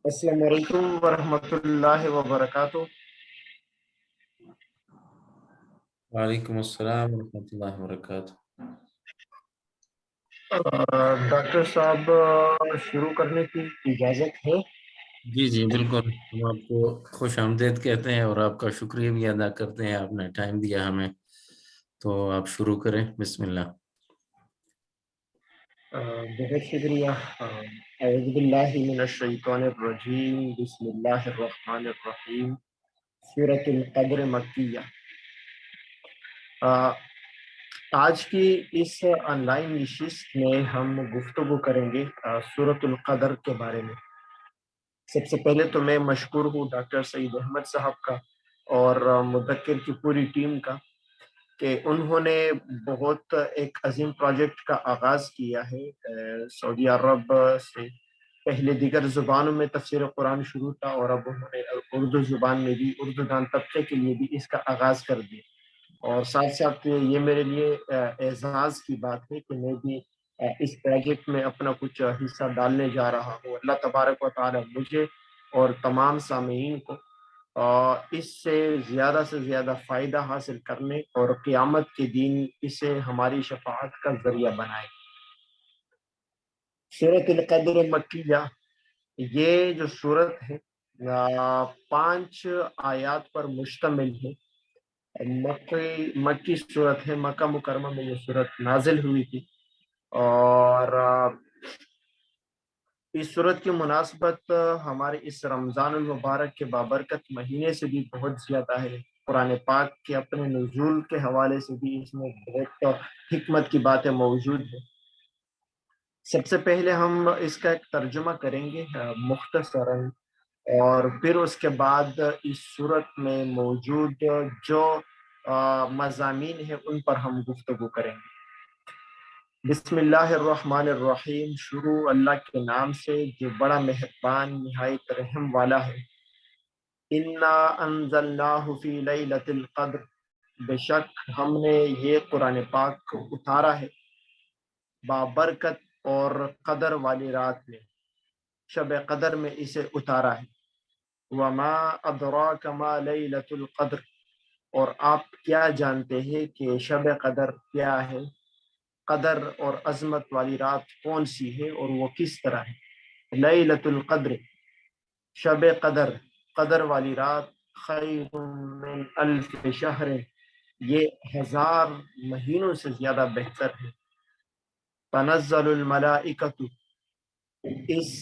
السلام علیکم ورحمۃ اللہ وبرکاتہ۔ وعلیکم السلام ورحمۃ اللہ وبرکاتہ۔ ڈاکٹر صاحب، شروع کرنے کی اجازت ہے؟ جی بالکل، ہم آپ کو خوش آمدید کہتے ہیں اور آپ کا شکریہ بھی ادا کرتے ہیں، آپ نے ٹائم دیا ہمیں، تو آپ شروع کریں، بسم اللہ۔ بہت شکریہ۔ اعوذ باللہ من الشیطان الرجیم، بسم اللہ الرحمن الرحیم۔ سورۃ القدر مکیہ۔ آج کی اس آن لائن نشست میں ہم گفتگو کریں گے سورۃ القدر کے بارے میں۔ سب سے پہلے تو میں مشکور ہوں ڈاکٹر سعید احمد صاحب کا اور مدکر کی پوری ٹیم کا کہ انہوں نے بہت ایک عظیم پروجیکٹ کا آغاز کیا ہے۔ سعودی عرب سے پہلے دیگر زبانوں میں تفسیر قرآن شروع تھا اور اب انہوں نے اردو زبان میں بھی اردو دان طبقے کے لیے بھی اس کا آغاز کر دیا، اور ساتھ ساتھ یہ میرے لیے اعزاز کی بات ہے کہ میں بھی اس پروجیکٹ میں اپنا کچھ حصہ ڈالنے جا رہا ہوں۔ اللہ تبارک و تعالی مجھے اور تمام سامعین کو اس سے زیادہ فائدہ حاصل کرنے اور قیامت کے دن اسے ہماری شفاعت کا ذریعہ بنائے۔ سورۃ القدر مکیہ، یہ جو سورت ہے 5 آیات پر مشتمل ہے۔ مکی صورت ہے، مکہ مکرمہ میں یہ صورت نازل ہوئی تھی، اور اس صورت کی مناسبت ہمارے اس رمضان المبارک کے بابرکت مہینے سے بھی بہت زیادہ ہے۔ قرآن پاک کے اپنے نزول کے حوالے سے بھی اس میں بہت حکمت کی باتیں موجود ہیں۔ سب سے پہلے ہم اس کا ایک ترجمہ کریں گے مختصراً، اور پھر اس کے بعد اس صورت میں موجود جو مضامین ہیں ان پر ہم گفتگو کریں گے۔ بسم اللہ الرحمن الرحیم، شروع اللہ کے نام سے جو بڑا مہربان نہایت رحم والا ہے۔ انا انزلناہ فی لیلۃ القدر، بے شک ہم نے یہ قرآن پاک کو اتارا ہے بابرکت اور قدر والی رات میں، شب قدر میں اسے اتارا ہے۔ وما ادراک ما لیلۃ القدر، اور آپ کیا جانتے ہیں کہ شب قدر کیا ہے؟ قدر اور عظمت والی رات کون سی ہے اور وہ کس طرح ہے؟ لیلۃ القدر، شب قدر، قدر والی رات، خیر من الف شہر، یہ 1000 مہینوں سے زیادہ بہتر ہے۔ تنزل الملائکۃ، اس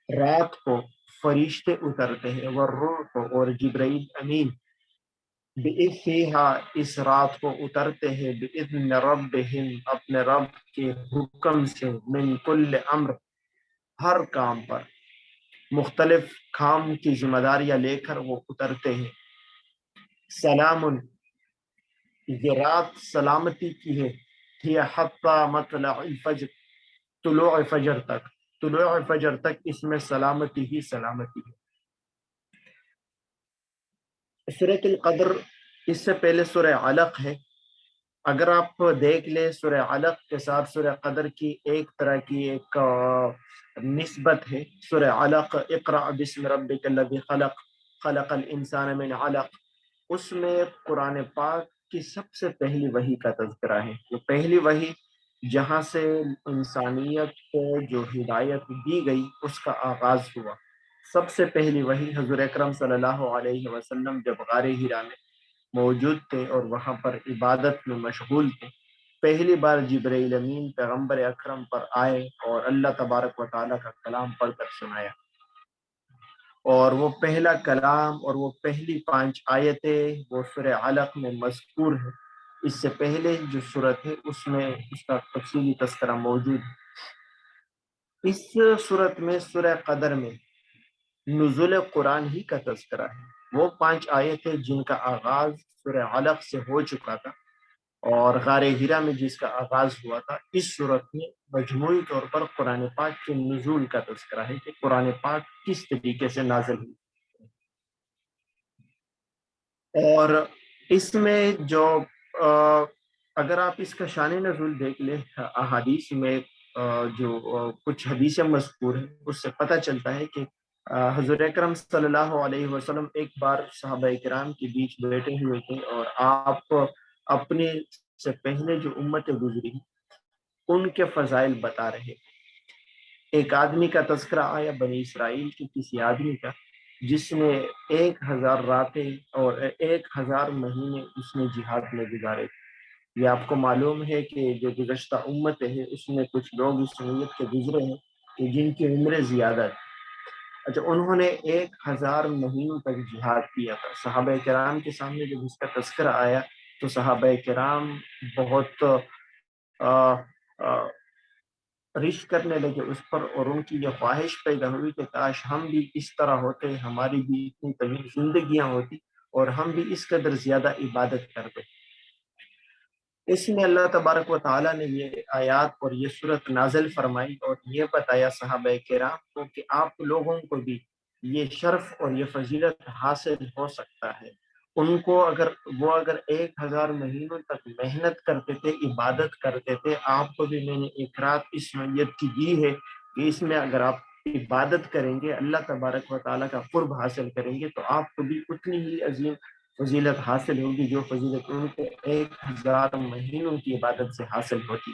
رات کو فرشتے اترتے ہیں، والروح، اور جبرائیل امین، بِإِذْنِهَا، اس رات کو اترتے ہیں، بِإِذْنِ رَبِّهِمْ، اپنے رب کے حکم سے، من کل امر، ہر کام پر، مختلف کام کی ذمہ داریاں لے کر وہ اترتے ہیں۔ سلام، یہ رات سلامتی کی ہے، ہی حتی مطلع الفجر، طلوع فجر تک، طلوع فجر تک اس میں سلامتی ہی سلامتی ہے۔ سورۃ القدر، اس سے پہلے سورہ علق ہے۔ اگر آپ دیکھ لیں سورہ علق کے ساتھ سورہ قدر کی ایک طرح کی ایک نسبت ہے۔ سورہ علق، اقرأ بسم ربک الذی خلق، خلق الانسان من علق، اس میں قرآن پاک کی سب سے پہلی وحی کا تذکرہ ہے۔ جو پہلی وحی جہاں سے انسانیت کو جو ہدایت دی گئی اس کا آغاز ہوا، سب سے پہلی وحی حضور اکرم صلی اللہ علیہ وسلم جب غار حرا میں موجود تھے اور وہاں پر عبادت میں مشغول تھے، پہلی بار جبرائیل امین پیغمبر اکرم پر آئے اور اللہ تبارک و تعالیٰ کا کلام پڑھ کر سنایا، اور وہ پہلا کلام اور وہ پہلی 5 آیتیں وہ سورہ علق میں مذکور ہے۔ اس سے پہلے جو صورت ہے اس میں اس کا تفصیلی تذکرہ موجود ہے۔ اس صورت میں سورہ قدر میں نزول قرآن ہی کا تذکرہ ہے۔ وہ 5 آیتیں جن کا آغاز سورہ علق سے ہو چکا تھا اور غار حرا میں جس کا آغاز ہوا تھا، اس صورت میں مجموعی طور پر قرآن پاک کے نزول کا تذکرہ ہے کہ قرآن پاک کس طریقے سے نازل ہوئی۔ اور اس میں جو اگر آپ اس کا شان نزول دیکھ لیں احادیث میں، جو کچھ حدیثیں مذکور ہیں، اس سے پتہ چلتا ہے کہ حضور اکرم صلی اللہ علیہ وسلم ایک بار صحابہ کرام کے بیچ بیٹھے ہوئے تھے، اور آپ اپنے سے پہلے جو امتیں گزری ان کے فضائل بتا رہے۔ ایک آدمی کا تذکرہ آیا بنی اسرائیل کے کسی آدمی کا، جس نے 1000 راتیں اور 1000 مہینے اس نے جہاد میں گزارے۔ یہ آپ کو معلوم ہے کہ جو گزشتہ امت ہے اس میں کچھ لوگ اس نیت کے گزرے ہیں کہ جن کی عمریں زیادہ تھی۔ اچھا، انہوں نے 1000 مہینوں تک جہاد کیا تھا۔ صحابہ کرام کے سامنے جب اس کا تذکرہ آیا تو صحابہ کرام بہت رشک کرنے لگے اس پر، اور ان کی یہ خواہش پیدا ہوئی کہ کاش ہم بھی اس طرح ہوتے، ہماری بھی اتنی طویل زندگیاں ہوتی اور ہم بھی اس قدر زیادہ عبادت کرتے۔ اس میں اللہ تبارک و تعالیٰ نے یہ آیات اور یہ صورت نازل فرمائی اور یہ بتایا صحابہ کرام کو کہ آپ لوگوں کو بھی یہ شرف اور یہ فضیلت حاصل ہو سکتا ہے۔ ان کو اگر 1000 مہینوں تک محنت کرتے تھے، عبادت کرتے تھے، آپ کو بھی میں نے ایک رات اس نوعیت کی دی ہے کہ اس میں اگر آپ عبادت کریں گے، اللہ تبارک و تعالیٰ کا قرب حاصل کریں گے، تو آپ کو بھی اتنی ہی عظیم فضیلت حاصل ہوگی جو فضیلت ان کو 1000 مہینوں کی عبادت سے حاصل ہوتی۔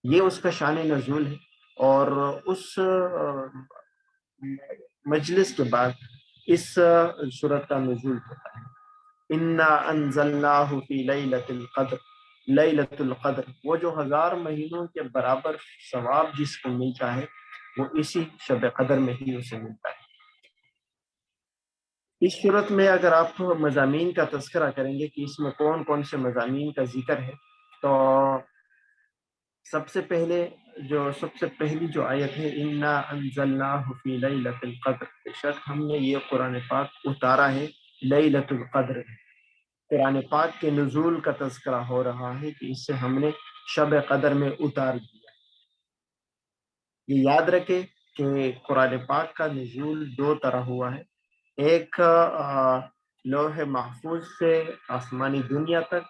یہ اس کا شان نزول ہے، اور اس مجلس کے بعد اس سورت کا نزول ہوتا ہے۔ انا انزلناہ فی لیلۃ القدر، لیلۃ القدر، وہ جو 1000 مہینوں کے برابر ثواب جس کو ملتا ہے وہ اسی شب قدر میں ہی اسے ملتا ہے۔ اس صورت میں اگر آپ مضامین کا تذکرہ کریں گے کہ اس میں کون کون سے مضامین کا ذکر ہے، تو سب سے پہلی جو آیت ہے انا انزلناہ فی لیلۃ القدر، بے شک ہم نے یہ قرآن پاک اتارا ہے لیلۃ القدر۔ قرآن پاک کے نزول کا تذکرہ ہو رہا ہے کہ اسے ہم نے شب قدر میں اتار دیا۔ یہ یاد رکھے کہ قرآن پاک کا نزول 2 طرح ہوا ہے، ایک لوح محفوظ سے آسمانی دنیا تک،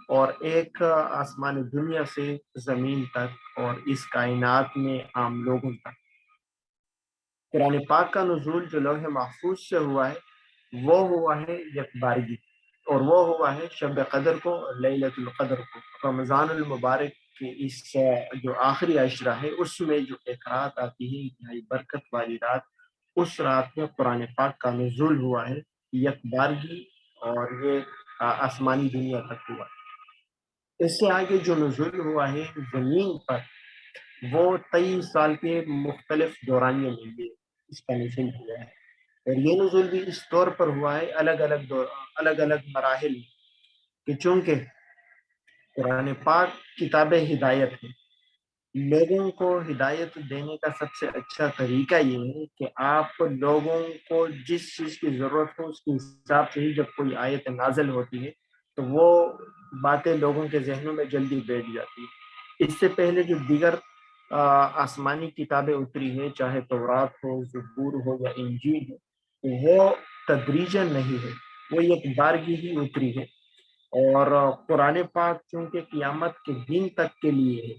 اور ایک آسمانی دنیا سے زمین تک اور اس کائنات میں عام لوگوں تک۔ قرآن پاک کا نزول جو لوح محفوظ سے ہوا ہے وہ ہوا ہے یکبارگی، اور وہ ہوا ہے شب قدر کو، لیلۃ القدر کو، رمضان المبارک کے اس جو آخری عشرہ ہے اس میں جو ایک رات آتی ہے انتہائی برکت والی رات، اس رات میں قرآن پاک کا نزول ہوا ہے یکبارگی، اور یہ آسمانی دنیا تک ہوا ہے۔ اس سے آگے جو نزول ہوا ہے زمین پر وہ 23 سال کے مختلف دورانیے میں یہ اس کا نزول ہوا ہے، اور یہ نزول بھی اس طور پر ہوا ہے الگ الگ مراحل میں، کہ چونکہ قرآن پاک کتاب ہدایت ہے، لوگوں کو ہدایت دینے کا سب سے اچھا طریقہ یہ ہے کہ آپ لوگوں کو جس چیز کی ضرورت ہو اس کے حساب سے ہی جب کوئی آیت نازل ہوتی ہے تو وہ باتیں لوگوں کے ذہنوں میں جلدی بیٹھ جاتی ہے۔ اس سے پہلے جو دیگر آسمانی کتابیں اتری ہیں، چاہے تورات ہو، زبور ہو یا انجیل ہو، وہ تدریجاً نہیں ہے، وہ ایک بارگی ہی اتری ہے، اور قرآن پاک چونکہ قیامت کے دن تک کے لیے ہے،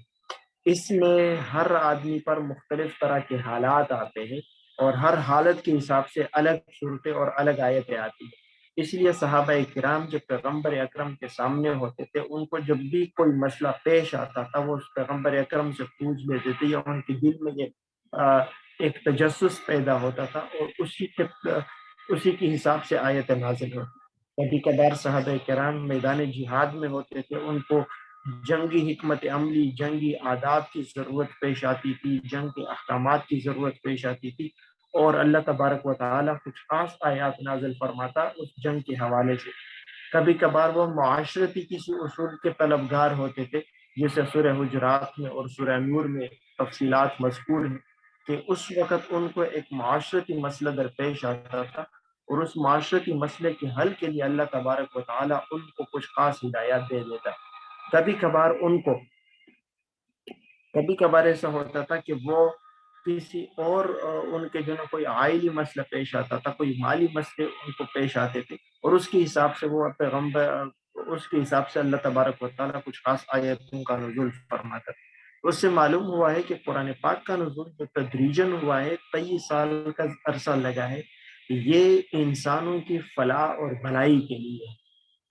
اس میں ہر آدمی پر مختلف طرح کے حالات آتے ہیں، اور ہر حالت کے حساب سے الگ صورتیں اور الگ آیتیں آتی ہیں۔ اس لیے صحابہ کرام جب پیغمبر اکرم کے سامنے ہوتے تھے، ان کو جب بھی کوئی مسئلہ پیش آتا تھا وہ اس پیغمبر اکرم سے پوچھ لیتے تھے، یا ان کے دل میں یہ ایک تجسس پیدا ہوتا تھا، اور اسی کے حساب سے آیت نازل ہوتی۔ کبھی کبھار صحابہ کرام میدان جہاد میں ہوتے تھے، ان کو جنگی حکمت عملی، جنگی آداب کی ضرورت پیش آتی تھی، جنگ کے احکامات کی ضرورت پیش آتی تھی، اور اللہ تبارک و تعالیٰ کچھ خاص آیات نازل فرماتا اس جنگ کے حوالے سے۔ کبھی کبھار وہ معاشرتی کسی اصول کے طلبگار ہوتے تھے، جیسے سورہ حجرات میں اور سورہ نور میں تفصیلات مذکور ہیں کہ اس وقت ان کو ایک معاشرتی مسئلہ درپیش آتا تھا، اور اس معاشرتی مسئلے کے حل کے لیے اللہ تبارک و تعالیٰ ان کو کچھ خاص ہدایات دے دیتا ہے۔ کبھی کبھار ایسا ہوتا تھا کہ وہ کسی اور ان کے جو کوئی عائلی مسئلہ پیش آتا تھا، کوئی مالی مسئلے ان کو پیش آتے تھے، اور اس کے حساب سے وہ پیغمبر، اس کے حساب سے اللہ تبارک و تعالیٰ کچھ خاص آیتوں کا نزول فرماتا تھا۔ اس سے معلوم ہوا ہے کہ قرآن پاک کا نزول جو تدریجاً ہوا ہے، 23 سال کا عرصہ لگا ہے، یہ انسانوں کی فلاح اور بھلائی کے لیے ہے،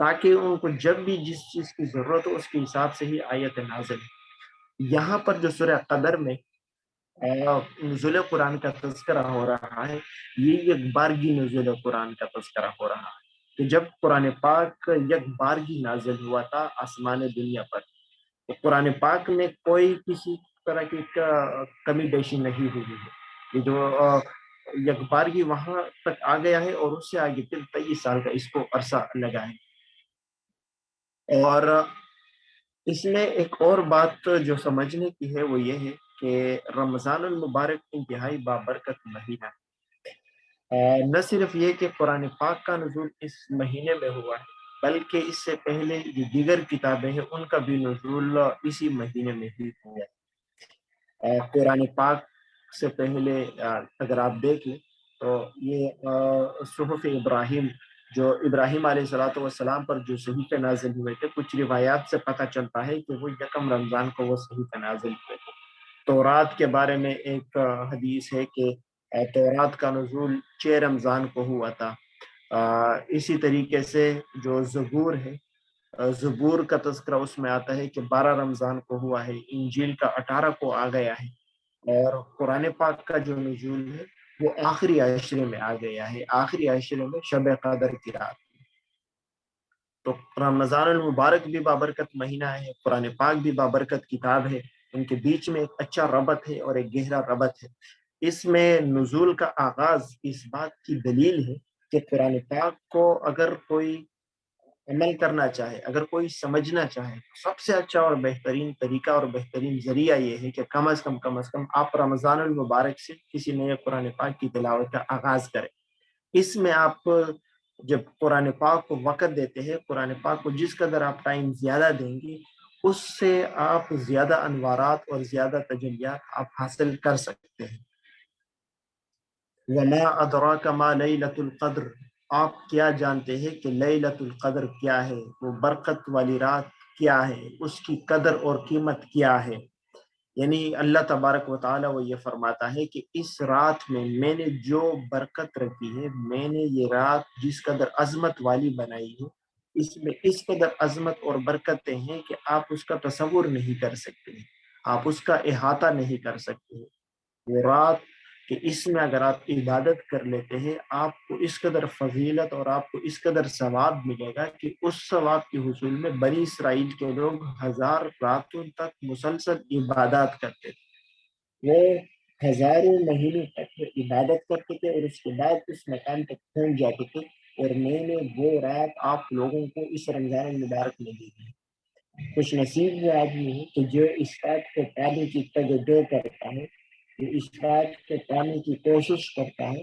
تاکہ ان کو جب بھی جس چیز کی ضرورت ہو اس کے حساب سے ہی آیت نازل ہے۔ یہاں پر جو سورہ قدر میں نزول قرآن کا تذکرہ ہو رہا ہے، یہ یک بارگی نزول قرآن کا تذکرہ ہو رہا ہے کہ جب قرآن پاک یک بارگی نازل ہوا تھا آسمان دنیا پر، تو قرآن پاک میں کوئی کسی طرح کی کمی بیشی نہیں ہوئی ہے، یہ جو یک بارگی وہاں تک آ گیا ہے، اور اس سے آگے پھر 23 سال کا اس کو عرصہ لگا ہے۔ اور اس میں ایک اور بات جو سمجھنے کی ہے وہ یہ ہے کہ رمضان المبارک انتہائی بابرکت مہینہ ہے۔ نہ صرف یہ کہ قرآن پاک کا نزول اس مہینے میں ہوا ہے، بلکہ اس سے پہلے جو دیگر کتابیں ہیں ان کا بھی نزول اسی مہینے میں ہی ہوا ہے۔ قرآن پاک سے پہلے اگر آپ دیکھیں تو یہ صحف ابراہیم، جو ابراہیم علیہ والسلام پر جو صحیفے نازل ہوئے تھے، کچھ روایات سے پتہ چلتا ہے کہ وہ یکم رمضان کو وہ صحیفے نازل ہوئے تھے۔ تورات کے بارے میں ایک حدیث ہے کہ تورات کا نزول 6 رمضان کو ہوا تھا۔ اسی طریقے سے جو زبور ہے، زبور کا تذکرہ اس میں آتا ہے کہ 12 رمضان کو ہوا ہے، انجیل کا 18 کو آ گیا ہے، اور قرآن پاک کا جو نزول ہے وہ آخری عشرے میں آ گیا ہے، آخری عشرے میں شب قدر کی رات۔ تو رمضان المبارک بھی بابرکت مہینہ ہے، قرآن پاک بھی بابرکت کتاب ہے، ان کے بیچ میں ایک اچھا ربط ہے اور ایک گہرا ربط ہے۔ اس میں نزول کا آغاز اس بات کی دلیل ہے کہ قرآن پاک کو اگر کوئی عمل کرنا چاہے، اگر کوئی سمجھنا چاہے، سب سے اچھا اور بہترین طریقہ اور بہترین ذریعہ یہ ہے کہ کم از کم آپ رمضان المبارک سے کسی نئے قرآن پاک کی تلاوت کا آغاز کریں۔ اس میں آپ جب قرآن پاک کو وقت دیتے ہیں، قرآن پاک کو جس قدر آپ ٹائم زیادہ دیں گے، اس سے آپ زیادہ انوارات اور زیادہ تجلیات آپ حاصل کر سکتے ہیں۔ وَمَا أَدْرَاكَ مَا لَيْلَةُ الْقَدْرِ، آپ کیا جانتے ہیں کہ لیلۃ القدر کیا ہے، وہ برکت والی رات کیا ہے، اس کی قدر اور قیمت کیا ہے۔ یعنی اللہ تبارک و تعالی وہ یہ فرماتا ہے کہ اس رات میں نے جو برکت رکھی ہے، میں نے یہ رات جس قدر عظمت والی بنائی ہے، اس میں اس قدر عظمت اور برکتیں ہیں کہ آپ اس کا تصور نہیں کر سکتے، آپ اس کا احاطہ نہیں کر سکتے۔ وہ رات کہ اس میں اگر آپ عبادت کر لیتے ہیں، آپ کو اس قدر فضیلت اور آپ کو اس قدر ثواب ملے گا کہ اس ثواب کے حصول میں بنی اسرائیل کے لوگ 1000 راتوں تک مسلسل عبادات کرتے تھے، وہ ہزاروں مہینوں تک وہ عبادت کرتے تھے اور اس کے بعد اس مقام تک پہنچ جاتے تھے، اور میں نے وہ رات آپ لوگوں کو اس رمضان المبارک میں دی ہے۔ خوش نصیب وہ آدمی ہے کہ جو اس رات کو پانے کی تجدو کرتا ہے، جو اس رات کو پانے کی کوشش کرتا ہے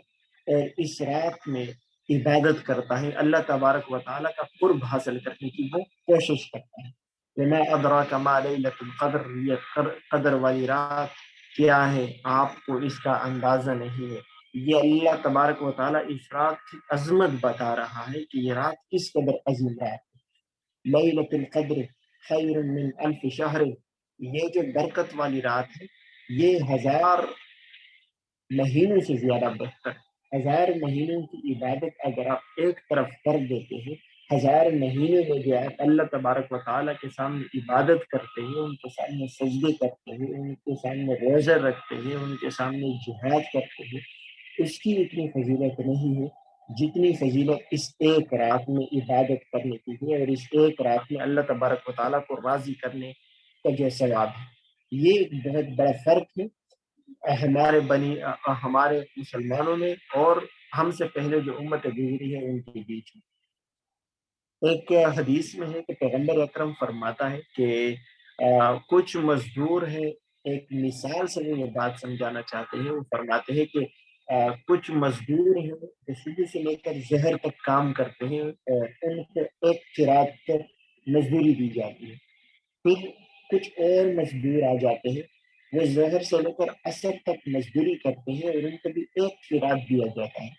اور اس رات میں عبادت کرتا ہے، اللہ تبارک و تعالیٰ کا قرب حاصل کرنے کی وہ کوشش کرتا ہے۔ وما ادراک ما لیلۃ القدر، یہ قدر والی رات کیا ہے، آپ کو اس کا اندازہ نہیں ہے۔ یہ اللہ تبارک و تعالیٰ اس رات کی عظمت بتا رہا ہے کہ یہ رات کس قدر عظیم رات ہے۔ لیلۃ القدر خیر من الف شہر، یہ جو برکت والی رات ہے یہ 1000 مہینوں سے زیادہ بہتر ہے۔ 1000 مہینوں کی عبادت اگر آپ ایک طرف کر دیتے ہیں، 1000 مہینے میں جو آپ اللہ تبارک و تعالیٰ کے سامنے عبادت کرتے ہیں، ان کے سامنے سجدے کرتے ہیں، ان کے سامنے روزے رکھتے ہیں، ان کے سامنے جہاد کرتے ہیں، اس کی اتنی فضیلت نہیں ہے جتنی فضیلت اس ایک رات میں عبادت کرنے کی ہے، اور اس ایک رات میں اللہ تبارک و تعالیٰ کو راضی کرنے کا جو ثواب ہے۔ یہ ایک بہت بڑا فرق ہے ہمارے مسلمانوں میں اور ہم سے پہلے جو امت گزری ہے ان کے بیچ میں۔ ایک حدیث میں ہے کہ پیغمبر اکرم فرماتا ہے کہ کچھ مزدور ہیں، ایک مثال سے وہ یہ بات سمجھانا چاہتے ہیں، وہ فرماتے ہیں کہ کچھ مزدور ہیں جو صبح سے لے کر ظہر تک کام کرتے ہیں، اور ان کو ایک قرات پر مزدوری دی جاتی ہے۔ پھر کچھ اور مزدور آ جاتے ہیں، وہ ظہر سے لے کر عصر تک مزدوری کرتے ہیں اور ان کو بھی ایک قرات دیا جاتا ہے۔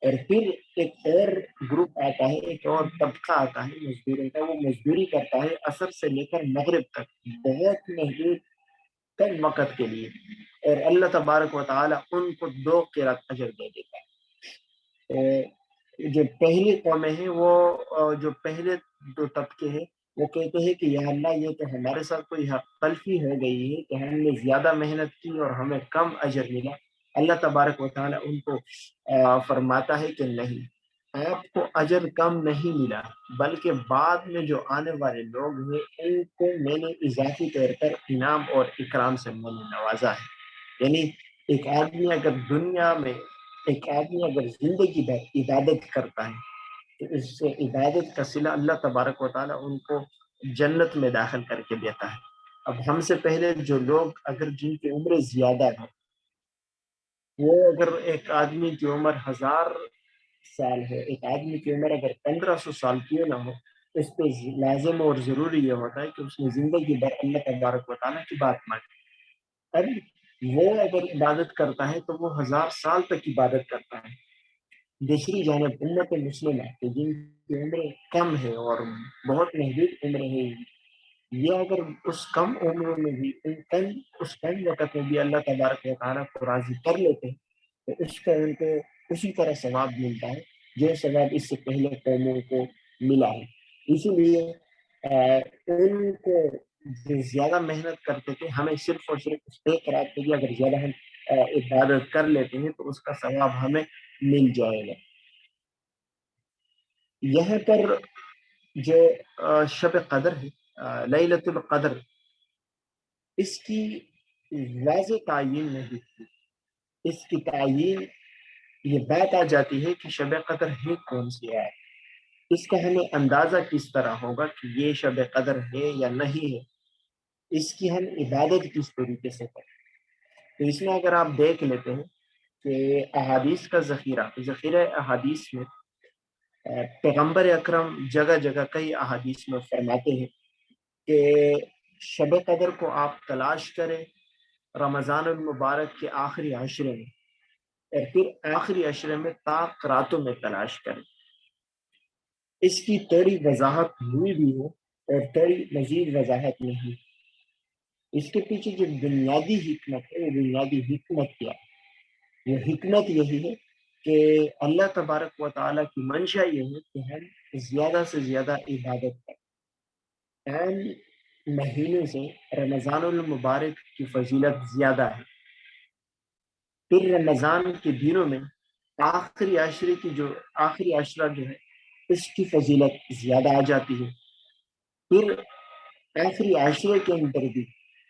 اور پھر ایک اور گروپ آتا ہے، ایک اور طبقہ آتا ہے مزدوروں کا، وہ مزدوری کرتا ہے عصر سے لے کر مغرب تک، بہت محدود کم وقت کے لیے، اور اللہ تبارک و تعالیٰ ان کو 2 قرات اجر دے دیتا ہے۔ جو پہلی قومیں ہیں وہ جو پہلے 2 طبقے ہیں وہ کہتے ہیں کہ یا اللہ یہ تو ہمارے ساتھ کوئی حق تلفی ہو گئی ہے کہ ہم نے زیادہ محنت کی اور ہمیں کم اجر ملا۔ اللہ تبارک و تعالیٰ ان کو فرماتا ہے کہ نہیں، آپ کو اجر کم نہیں ملا، بلکہ بعد میں جو آنے والے لوگ ہیں ان کو میں نے اضافی طور پر انعام اور اکرام سے میں نے نوازا ہے۔ یعنی ایک آدمی اگر زندگی بھر عبادت کرتا ہے تو اس سے عبادت کا صلہ اللہ تبارک و تعالیٰ ان کو جنت میں داخل کر کے دیتا ہے۔ اب ہم سے پہلے جو لوگ اگر جن کی عمر زیادہ ہے، وہ اگر ایک آدمی کی عمر 1000 سال ہے، ایک آدمی کی عمر اگر 1500 سال کیوں نہ ہو، اس پہ لازم اور ضروری یہ ہوتا ہے کہ اس نے زندگی بھر اللہ تبارک و تعالیٰ کی بات مانی۔ اب وہ اگر عبادت کرتا ہے تو وہ 1000 سال تک عبادت کرتا ہے۔ دوسری جانب امت مسلمہ کہ جن کی عمر کم ہے اور بہت محدود عمر ہے، یہ اگر اس کم عمر میں بھی اس کم وقت میں بھی اللہ تبارک و تعالیٰ کو راضی کر لیتے ہیں تو اس کا ان کو اسی طرح ثواب ملتا ہے جو ثواب اس سے پہلے قوموں کو ملا ہے۔ اسی لیے ان کو جو زیادہ محنت کرتے تھے، ہمیں صرف اور صرف اس ایک رات کے لیے اگر زیادہ ہم عبادت کر لیتے ہیں تو اس کا ثواب ہمیں مل جائے گا۔ یہاں پر جو شب قدر ہے، لیلۃ القدر، اس کی واضح تعین نہیں تھی۔ اس کی تعین یہ بات آ جاتی ہے کہ شب قدر ہے کون سی ہے، اس کا ہمیں اندازہ کس طرح ہوگا کہ یہ شب قدر ہے یا نہیں ہے، اس کی ہم عبادت کس طریقے سے کریں۔ تو اس میں اگر آپ دیکھ لیتے ہیں کہ احادیث کا ذخیرہ احادیث میں پیغمبر اکرم جگہ جگہ کئی احادیث میں فرماتے ہیں کہ شب قدر کو آپ تلاش کریں رمضان المبارک کے آخری عشرے میں، اور پھر آخری عشرے میں طاق راتوں میں تلاش کریں۔ اس کی تھوڑی وضاحت ہوئی بھی ہے اور تھوڑی مزید وضاحت نہیں۔ اس کے پیچھے جو بنیادی حکمت ہے وہ بنیادی حکمت کیا ہے؟ وہ حکمت یہی ہے کہ اللہ تبارک و تعالیٰ کی منشا یہ ہے کہ ہم زیادہ سے زیادہ عبادت کریں۔ عام مہینوں سے رمضان المبارک کی فضیلت زیادہ ہے، پھر رمضان کے دنوں میں آخری عشرہ جو ہے اس کی فضیلت زیادہ آ جاتی ہے، پھر آخری عشرے کے اندر بھی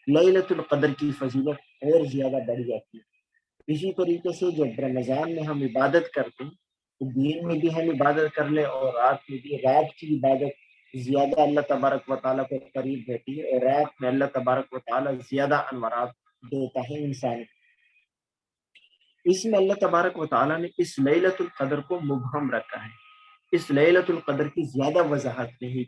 لیلۃ القدر کی فضیلت اور زیادہ بڑھ جاتی ہے۔ اسی طریقے سے جب رمضان میں ہم عبادت کرتے ہیں تو دن میں بھی ہم عبادت کر لیں اور رات میں بھی، رات کی عبادت زیادہ اللہ تبارک و تعالیٰ کو قریب رہتی ہے، اور رات میں اللہ تبارک و تعالیٰ زیادہ انوارات دیتا ہے انسان۔ اس میں اللہ تبارک و تعالیٰ نے اس لیلۃ القدر کو مبہم رکھا ہے، اس لیلۃ القدر کی زیادہ وضاحت نہیں،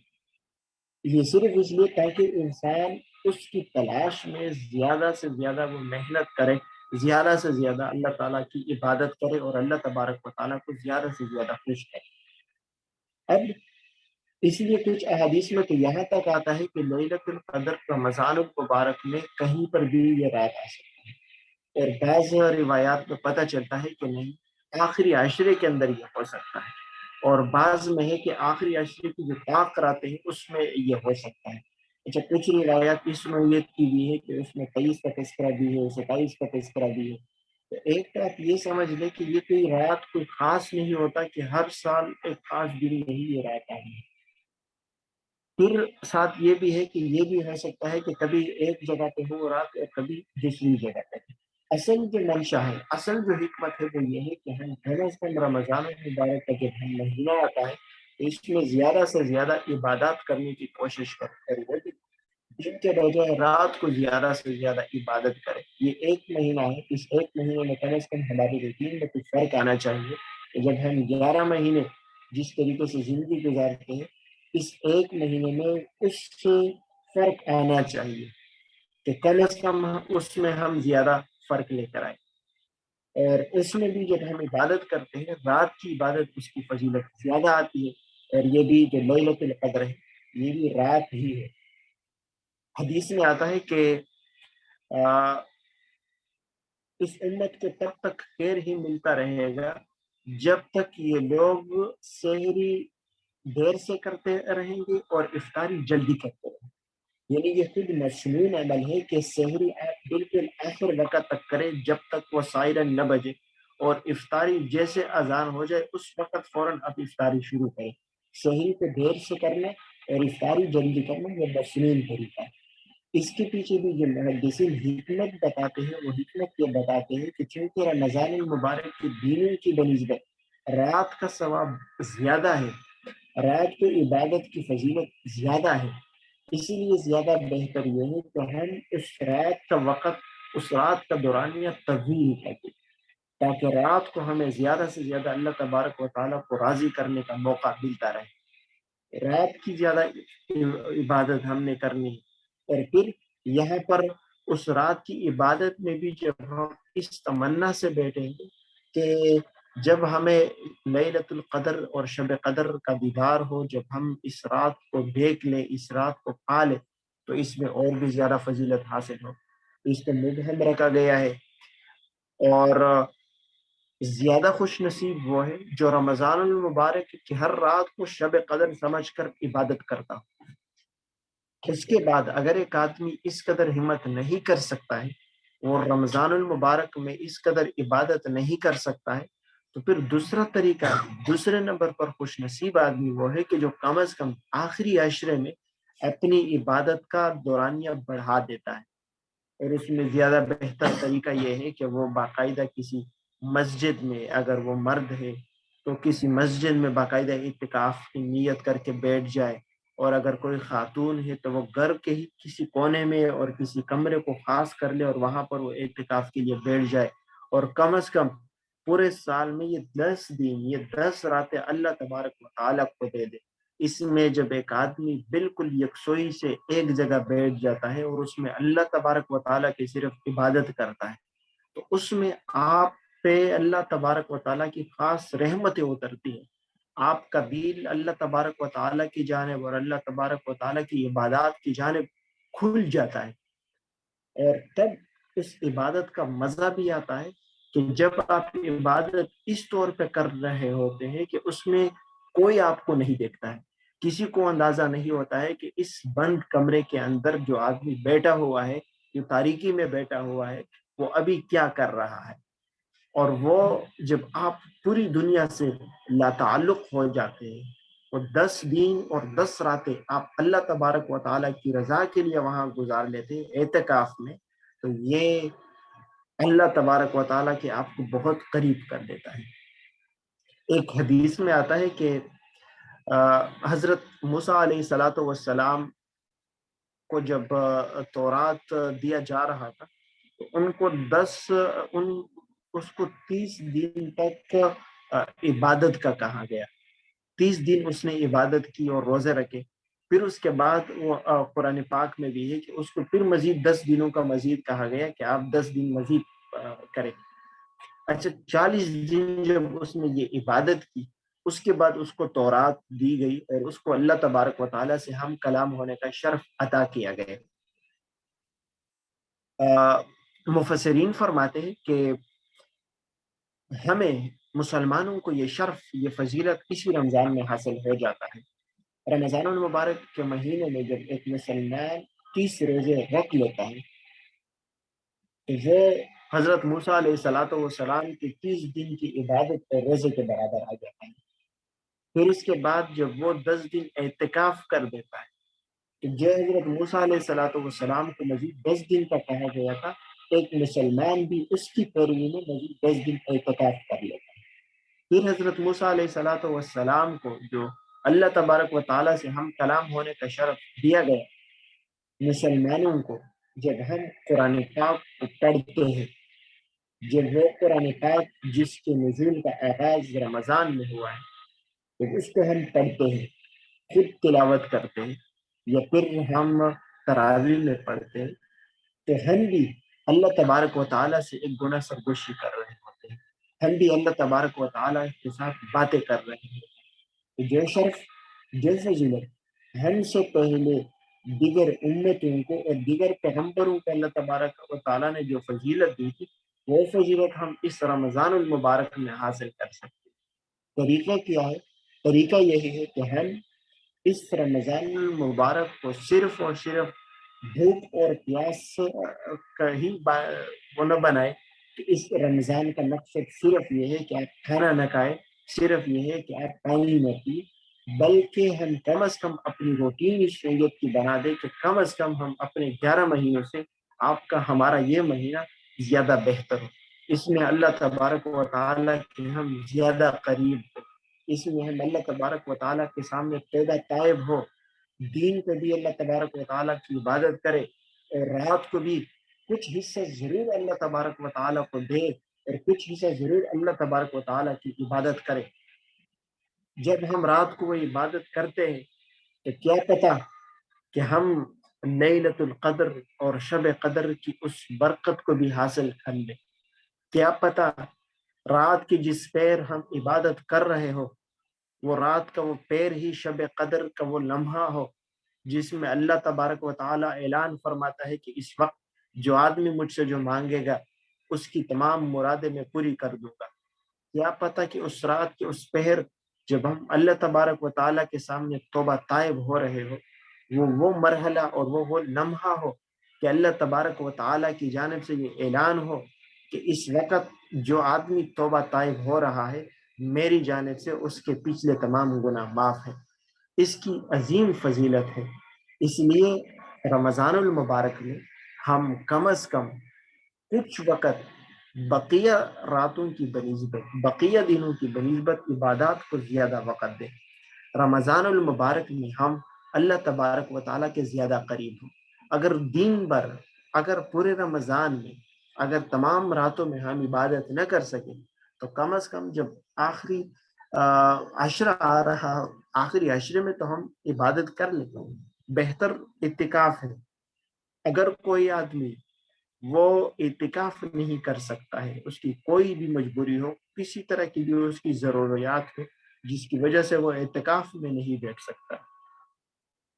یہ صرف اس لیے تاکہ انسان اس کی تلاش میں زیادہ سے زیادہ وہ محنت کرے، زیادہ سے زیادہ اللہ تعالیٰ کی عبادت کرے اور اللہ تبارک و تعالیٰ کو زیادہ سے زیادہ خوش کرے۔ اب اس لیے کچھ احادیث میں تو یہاں تک آتا ہے کہ لیلۃ القدر رمضان المبارک میں کہیں پر بھی یہ رات آ سکتی ہے، اور بعض روایات میں پتہ چلتا ہے کہ نہیں، آخری عشرے کے اندر یہ ہو سکتا ہے، اور بعض میں ہے کہ آخری عشرے کی جو طاق راتیں ہیں اس میں یہ ہو سکتا ہے۔ اچھا، کچھ روایات اس نوعیت کی بھی ہے کہ اس میں 23 کا تذکرہ بھی ہے، 27 کا تذکرہ بھی ہے۔ تو ایک تو آپ یہ سمجھ لیں کہ یہ کوئی رات کوئی خاص نہیں ہوتا کہ ہر سال ایک خاص دن میں ہی یہ رات آئی ہے۔ پھر ساتھ یہ بھی ہے کہ یہ بھی ہو سکتا ہے کہ کبھی ایک جگہ پہ ہو رات اور کبھی دوسری جگہ پہ۔ اصل جو منشا ہے، اصل جو حکمت ہے وہ یہ ہے کہ ہم کم از کم رمضان المبارک کا جب ہم مہینہ آتا ہے تو اس میں زیادہ سے زیادہ عبادات کرنے کی کوشش کریں، اور وہ دن کے بجائے رات کو زیادہ سے زیادہ عبادت کریں۔ یہ ایک مہینہ ہے، اس ایک مہینے میں کم از کم ہماری روٹین میں کچھ فرق آنا چاہیے۔ جب ہم 11 مہینے جس طریقے سے زندگی گزارتے ہیں، اس ایک مہینے میں اس سے فرق آنا چاہیے کہ کم از کم اس میں ہم زیادہ فرق لے کر آئے، اور اس میں بھی جب ہم عبادت کرتے ہیں رات کی عبادت اس کی فضیلت زیادہ آتی ہے، اور یہ بھی جو لیلۃ القدر ہے یہ بھی رات ہی ہے۔ حدیث میں آتا ہے کہ اس امت کو تب تک خیر ہی ملتا رہے گا جب تک یہ لوگ سحری دیر سے کرتے رہیں گے اور افطاری جلدی کرتے رہیں گے۔ یعنی یہ خود مسنون عمل ہے کہ سحری آپ بالکل آخر وقت تک کریں جب تک وہ سائرن نہ بجے، اور افطاری جیسے اذان ہو جائے اس وقت فوراً آپ افطاری شروع کریں۔ سحری کو دیر سے کرنا اور افطاری جلدی کرنا یہ مسنون طریقہ ہے۔ اس کے پیچھے بھی جو محدثین حکمت بتاتے ہیں وہ حکمت یہ بتاتے ہیں کہ چونکہ رمضان المبارک کے دنوں کی بنسبت رات کا ثواب زیادہ ہے، رات کو عبادت کی فضیلت زیادہ ہے، اسی لیے زیادہ بہتر یہ ہے کہ ہم اس رات کا وقت، اس رات کا دورانیہ طویل کریں تاکہ رات کو ہمیں زیادہ سے زیادہ اللہ تبارک و تعالیٰ کو راضی کرنے کا موقع ملتا رہے۔ رات کی زیادہ عبادت ہم نے کرنی ہے، اور پھر یہاں پر اس رات کی عبادت میں بھی جب ہم اس تمنا سے بیٹھیں گے کہ جب ہمیں لیلۃ القدر اور شب قدر کا دیدار ہو، جب ہم اس رات کو دیکھ لیں، اس رات کو پا لیں، تو اس میں اور بھی زیادہ فضیلت حاصل ہو۔ اس کو مبہم رکھا گیا ہے، اور زیادہ خوش نصیب وہ ہے جو رمضان المبارک کی ہر رات کو شب قدر سمجھ کر عبادت کرتا ہو۔ اس کے بعد اگر ایک آدمی اس قدر ہمت نہیں کر سکتا ہے اور رمضان المبارک میں اس قدر عبادت نہیں کر سکتا ہے، تو پھر دوسرا طریقہ، دوسرے نمبر پر خوش نصیب آدمی وہ ہے کہ جو کم از کم آخری عشرے میں اپنی عبادت کا دورانیہ بڑھا دیتا ہے، اور اس میں زیادہ بہتر طریقہ یہ ہے کہ وہ باقاعدہ کسی مسجد میں، اگر وہ مرد ہے تو کسی مسجد میں باقاعدہ اعتکاف کی نیت کر کے بیٹھ جائے، اور اگر کوئی خاتون ہے تو وہ گھر کے ہی کسی کونے میں اور کسی کمرے کو خاص کر لے اور وہاں پر وہ اعتکاف کے لیے بیٹھ جائے، اور کم از کم پورے سال میں یہ 10 دن، یہ 10 راتیں اللہ تبارک و تعالیٰ کو دے دے۔ اس میں جب ایک آدمی بالکل یکسوئی سے ایک جگہ بیٹھ جاتا ہے اور اس میں اللہ تبارک و تعالیٰ کی صرف عبادت کرتا ہے، تو اس میں آپ پہ اللہ تبارک و تعالیٰ کی خاص رحمتیں اترتی ہیں۔ آپ کا دل اللہ تبارک و تعالیٰ کی جانب اور اللہ تبارک و تعالیٰ کی عبادات کی جانب کھل جاتا ہے، اور تب اس عبادت کا مزہ بھی آتا ہے کہ جب آپ عبادت اس طور پہ کر رہے ہوتے ہیں کہ اس میں کوئی آپ کو نہیں دیکھتا ہے، کسی کو اندازہ نہیں ہوتا ہے کہ اس بند کمرے کے اندر جو آدمی بیٹھا ہوا ہے، جو تاریکی میں بیٹھا ہوا ہے، وہ ابھی کیا کر رہا ہے۔ اور وہ جب آپ پوری دنیا سے لا تعلق ہو جاتے ہیں، وہ 10 دن اور 10 راتیں آپ اللہ تبارک و تعالیٰ کی رضا کے لیے وہاں گزار لیتے ہیں اعتکاف میں، تو یہ اللہ تبارک و تعالیٰ کے آپ کو بہت قریب کر دیتا ہے۔ ایک حدیث میں آتا ہے کہ حضرت موسیٰ علیہ الصلاۃ والسلام کو جب تورات دیا جا رہا تھا تو ان کو اس کو 30 دن تک عبادت کا کہا گیا۔ 30 دن اس نے عبادت کی اور روزے رکھے، پھر اس کے بعد وہ قرآن پاک میں بھی ہے کہ اس کو پھر مزید 10 دنوں کا مزید کہا گیا کہ آپ 10 دن مزید کریں۔ اچھا، 40 دن جب اس نے یہ عبادت کی، اس کے بعد اس کو تورات دی گئی اور اس کو اللہ تبارک و تعالیٰ سے ہم کلام ہونے کا شرف عطا کیا گیا۔ مفسرین فرماتے ہیں کہ ہمیں مسلمانوں کو یہ شرف، یہ فضیلت اسی رمضان میں حاصل ہو جاتا ہے۔ رمضان المبارک کے مہینے میں جب ایک مسلمان 30 روزے رکھ لیتا ہے تو وہ حضرت موسیٰ علیہ الصلاۃ والسلام کی 30 دن کی عبادت اور روزے کے برابر آ جاتا ہے۔ پھر اس کے بعد جب وہ 10 دن اعتکاف کر دیتا ہے تو جو حضرت موسیٰ علیہ الصلاۃ والسلام کو مزید 10 دن کا کہا گیا تھا، ایک مسلمان بھی اس کی پیروی میں مزید 10 دن اعتکاف کر لیتا ہے۔ پھر حضرت موسیٰ علیہ الصلاۃ والسلام کو جو اللہ تبارک و تعالیٰ سے ہم کلام ہونے کا شرف دیا گیا، مسلمانوں کو جب ہم قرآن پاک کو پڑھتے ہیں، جب وہ قرآن پاک جس کے نزول کا آغاز رمضان میں ہوا ہے تو اس کو ہم پڑھتے ہیں، خود تلاوت کرتے ہیں، یا پھر ہم تراویح میں پڑھتے ہیں، تو ہم بھی اللہ تبارک و تعالیٰ سے ایک گناہ سرگوشی کر رہے ہوتے ہیں، ہم بھی اللہ تبارک و تعالیٰ کے ساتھ باتیں کر رہے ہیں۔ جو شرف، جو فضیلت ہم سے پہلے دیگر امتوں کو اور دیگر پیغمبروں کو اللہ تبارک و تعالیٰ نے جو فضیلت دی تھی وہ فضیلت ہم اس رمضان المبارک میں حاصل کر سکتے ہیں۔ طریقہ کیا ہے؟ طریقہ یہی ہے کہ ہم اس رمضان المبارک کو صرف اور صرف بھوک اور پیاس کا ہی وہ نہ بنائے کہ اس رمضان کا مقصد صرف یہ ہے کہ آپ کھانا نہ کھائیں، صرف یہ ہے کہ آپ پانی نہ پئیں، بلکہ ہم کم از کم اپنی روٹین اس نیت کی بنا دیں کہ کم از کم ہم اپنے 11 مہینوں سے آپ کا ہمارا یہ مہینہ زیادہ بہتر ہو، اس میں اللہ تبارک و تعالیٰ کے ہم زیادہ قریب ہو، اس میں ہم اللہ تبارک و تعالیٰ کے سامنے توبہ طائب ہو، دین کو بھی اللہ تبارک و تعالیٰ کی عبادت کرے، اور رات کو بھی کچھ حصہ ضرور اللہ تبارک و تعالیٰ کو دے اور کچھ حصہ ضرور اللہ تبارک و تعالیٰ کی عبادت کرے۔ جب ہم رات کو وہ عبادت کرتے ہیں تو کیا پتہ کہ ہم لیلۃ القدر اور شب قدر کی اس برکت کو بھی حاصل کر لیں، کیا پتہ رات کی جس پیر ہم عبادت کر رہے ہو وہ رات کا وہ پیر ہی شب قدر کا وہ لمحہ ہو جس میں اللہ تبارک و تعالیٰ اعلان فرماتا ہے کہ اس وقت جو آدمی مجھ سے جو مانگے گا اس کی تمام مرادیں میں پوری کر دوں گا۔ کیا پتہ کہ اس رات کے اس پہر جب ہم اللہ تبارک و تعالیٰ کے سامنے توبہ طائب ہو رہے ہو وہ مرحلہ اور وہ لمحہ ہو کہ اللہ تبارک و تعالیٰ کی جانب سے یہ اعلان ہو کہ اس وقت جو آدمی توبہ طائب ہو رہا ہے میری جانب سے اس کے پچھلے تمام گناہ معاف ہیں۔ اس کی عظیم فضیلت ہے، اس لیے رمضان المبارک میں ہم کم از کم کچھ وقت بقیہ راتوں کی بنسبت بقیہ دنوں کی بنسبت عبادات کو زیادہ وقت دیں۔ رمضان المبارک میں ہم اللہ تبارک و تعالیٰ کے زیادہ قریب ہوں۔ اگر دن بھر اگر پورے رمضان میں اگر تمام راتوں میں ہم عبادت نہ کر سکیں تو کم از کم جب آخری عشرہ آ رہا آخری عشرے میں تو ہم عبادت کر لیں، بہتر اعتکاف ہے۔ اگر کوئی آدمی وہ اعتکاف نہیں کر سکتا ہے، اس کی کوئی بھی مجبوری ہو، کسی طرح کی بھی اس کی ضروریات ہو جس کی وجہ سے وہ اعتکاف میں نہیں بیٹھ سکتا،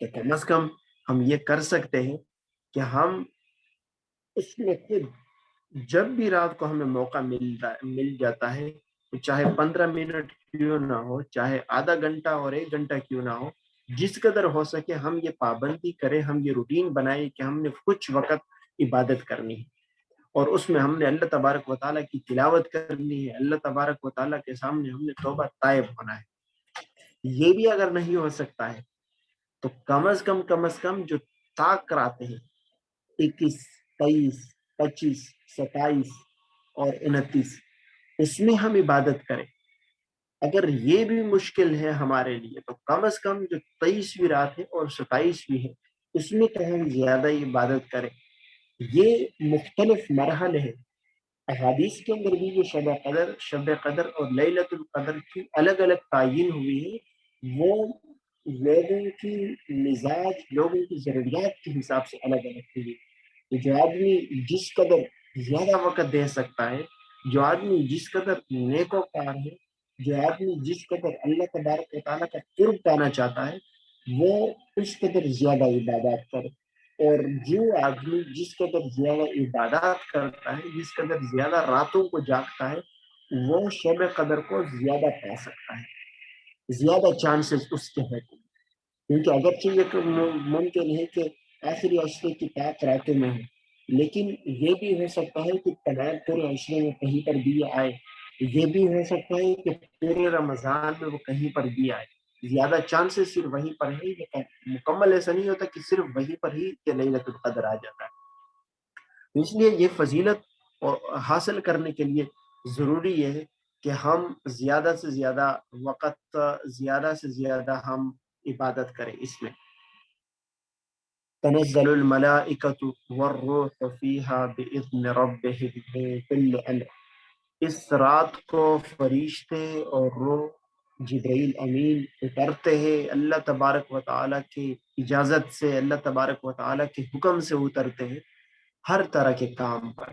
تو کم از کم ہم یہ کر سکتے ہیں کہ ہم اس میں خود جب بھی رات کو ہمیں موقع مل جاتا ہے، چاہے 15 منٹ کیوں نہ ہو، چاہے آدھا گھنٹہ اور 1 گھنٹہ کیوں نہ ہو، جس قدر ہو سکے ہم یہ پابندی کریں، ہم یہ روٹین بنائیں کہ ہم نے کچھ وقت عبادت کرنی ہے اور اس میں ہم نے اللہ تبارک و تعالیٰ کی تلاوت کرنی ہے، اللہ تبارک و تعالیٰ کے سامنے ہم نے توبہ طائب ہونا ہے۔ یہ بھی اگر نہیں ہو سکتا ہے تو کم از کم جو طاق راتیں ہیں 21، 23، 25، 27 اور 29 اس میں ہم عبادت کریں۔ اگر یہ بھی مشکل ہے ہمارے لیے تو کم از کم جو 23ویں رات ہے اور 27ویں ہے اس میں تو ہم زیادہ عبادت کریں۔ یہ مختلف مرحلے ہیں، احادیث کے اندر بھی جو شب قدر اور لیلۃ القدر کی الگ الگ تعین ہوئی ہے وہ لوگوں کی مزاج لوگوں کی ضروریات کے حساب سے الگ الگ ہوئی ہے۔ جو آدمی جس قدر زیادہ وقت دے سکتا ہے، جو آدمی جس قدر نیکوکار ہے، جو آدمی جس قدر اللہ تبارک و تعالیٰ کا قرب پانا چاہتا ہے وہ اس قدر زیادہ عبادات کرے، اور جو آدمی جس قدر زیادہ عبادات کرتا ہے، جس قدر زیادہ راتوں کو جاگتا ہے وہ شب قدر کو زیادہ پا سکتا ہے، زیادہ چانسز اس کے ہوتے ہیں۔ کیونکہ اگرچہ یہ ممکن ہے کہ آخری عشرے کی طاق راتوں میں ہو، لیکن یہ بھی ہو سکتا ہے کہ تمام پورے عشرے میں کہیں پر بھی آئے، یہ بھی ہو سکتا ہے کہ پورے رمضان میں وہ کہیں پر بھی آئے، زیادہ چانسز صرف وہیں پر ہے، یہ مکمل ایسا نہیں ہوتا کہ صرف وہیں پر ہی کہ لیلۃ القدر آ جاتا ہے۔ اس لیے یہ فضیلت حاصل کرنے کے لیے ضروری یہ ہے کہ ہم زیادہ سے زیادہ وقت زیادہ سے زیادہ ہم عبادت کریں۔ اس میں تنزل الملائکۃ والروح فیہا بإذن ربہم من کل امر، اس رات کو فرشتے اور روح جبرائیل امین اترتے ہیں اللہ تبارک و تعالیٰ کی اجازت سے، اللہ تبارک و تعالیٰ کے حکم سے اترتے ہیں ہر طرح کے کام پر۔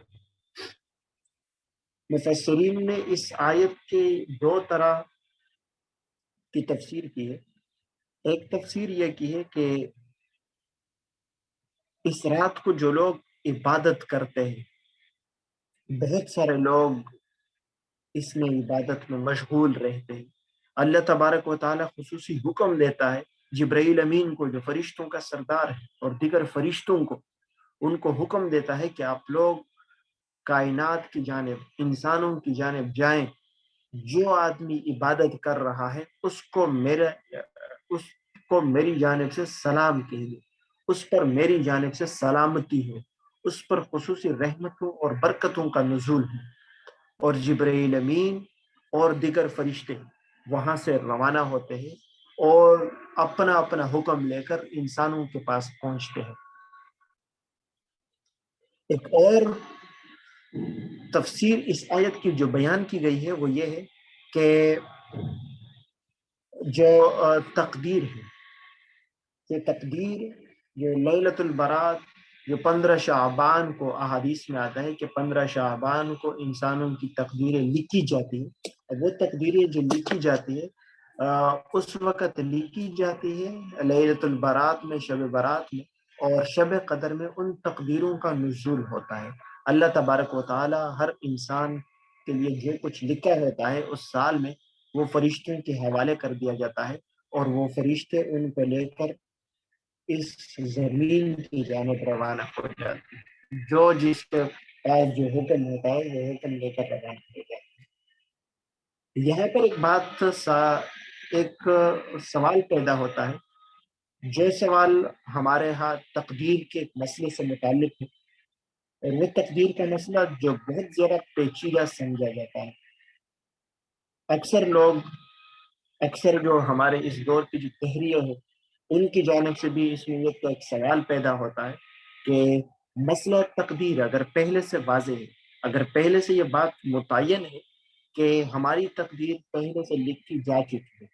مفسرین نے اس آیت کے 2 طرح کی تفسیر کی ہے۔ ایک تفسیر یہ کی ہے کہ اس رات کو جو لوگ عبادت کرتے ہیں، بہت سارے لوگ اس میں عبادت میں مشغول رہتے ہیں. اللہ تبارک و تعالی خصوصی حکم دیتا ہے جبرائیل امین کو، جو فرشتوں کا سردار ہے، اور دیگر فرشتوں کو، ان کو حکم دیتا ہے کہ آپ لوگ کائنات کی جانب، انسانوں کی جانب جائیں. جو آدمی عبادت کر رہا ہے اس کو میری جانب سے سلام کہیے، اس پر میری جانب سے سلامتی ہو، اس پر خصوصی رحمتوں اور برکتوں کا نزول ہے. اور جبرائیل امین اور دیگر فرشتے وہاں سے روانہ ہوتے ہیں اور اپنا اپنا حکم لے کر انسانوں کے پاس پہنچتے ہیں. ایک اور تفسیر اس آیت کی جو بیان کی گئی ہے وہ یہ ہے کہ جو تقدیر ہے، یہ تقدیر، جو لیلۃ البرات، جو 15 شعبان کو احادیث میں آتا ہے کہ 15 شعبان کو انسانوں کی تقدیریں لکھی جاتی ہیں. اور وہ تقدیریں جو لکھی جاتی ہے اس وقت لکھی جاتی ہے لیلۃ البرات میں، شب برات میں، اور شب قدر میں ان تقدیروں کا نزول ہوتا ہے. اللہ تبارک و تعالی ہر انسان کے لیے جو کچھ لکھا ہوتا ہے اس سال میں وہ فرشتوں کے حوالے کر دیا جاتا ہے، اور وہ فرشتے ان کو لے کر اس زمین کی جانب روانہ ہو جاتے ہیں. جو جس کے پاس جو حکم ہوتا ہے وہ حکم لے کر روانہ ہو جاتے ہیں. یہاں پر ایک سوال پیدا ہوتا ہے، جو سوال ہمارے ہاں تقدیر کے ایک مسئلے سے متعلق ہے، اور وہ تقدیر کا مسئلہ جو بہت زیادہ پیچیدہ سمجھا جاتا ہے. اکثر جو ہمارے اس دور کی جو تحریریں ہیں ان کی جانب سے بھی اس میں ایک سوال پیدا ہوتا ہے کہ مسئلہ تقدیر اگر پہلے سے واضح ہے، اگر پہلے سے یہ بات متعین ہے کہ ہماری تقدیر پہلے سے لکھی جا چکی ہے،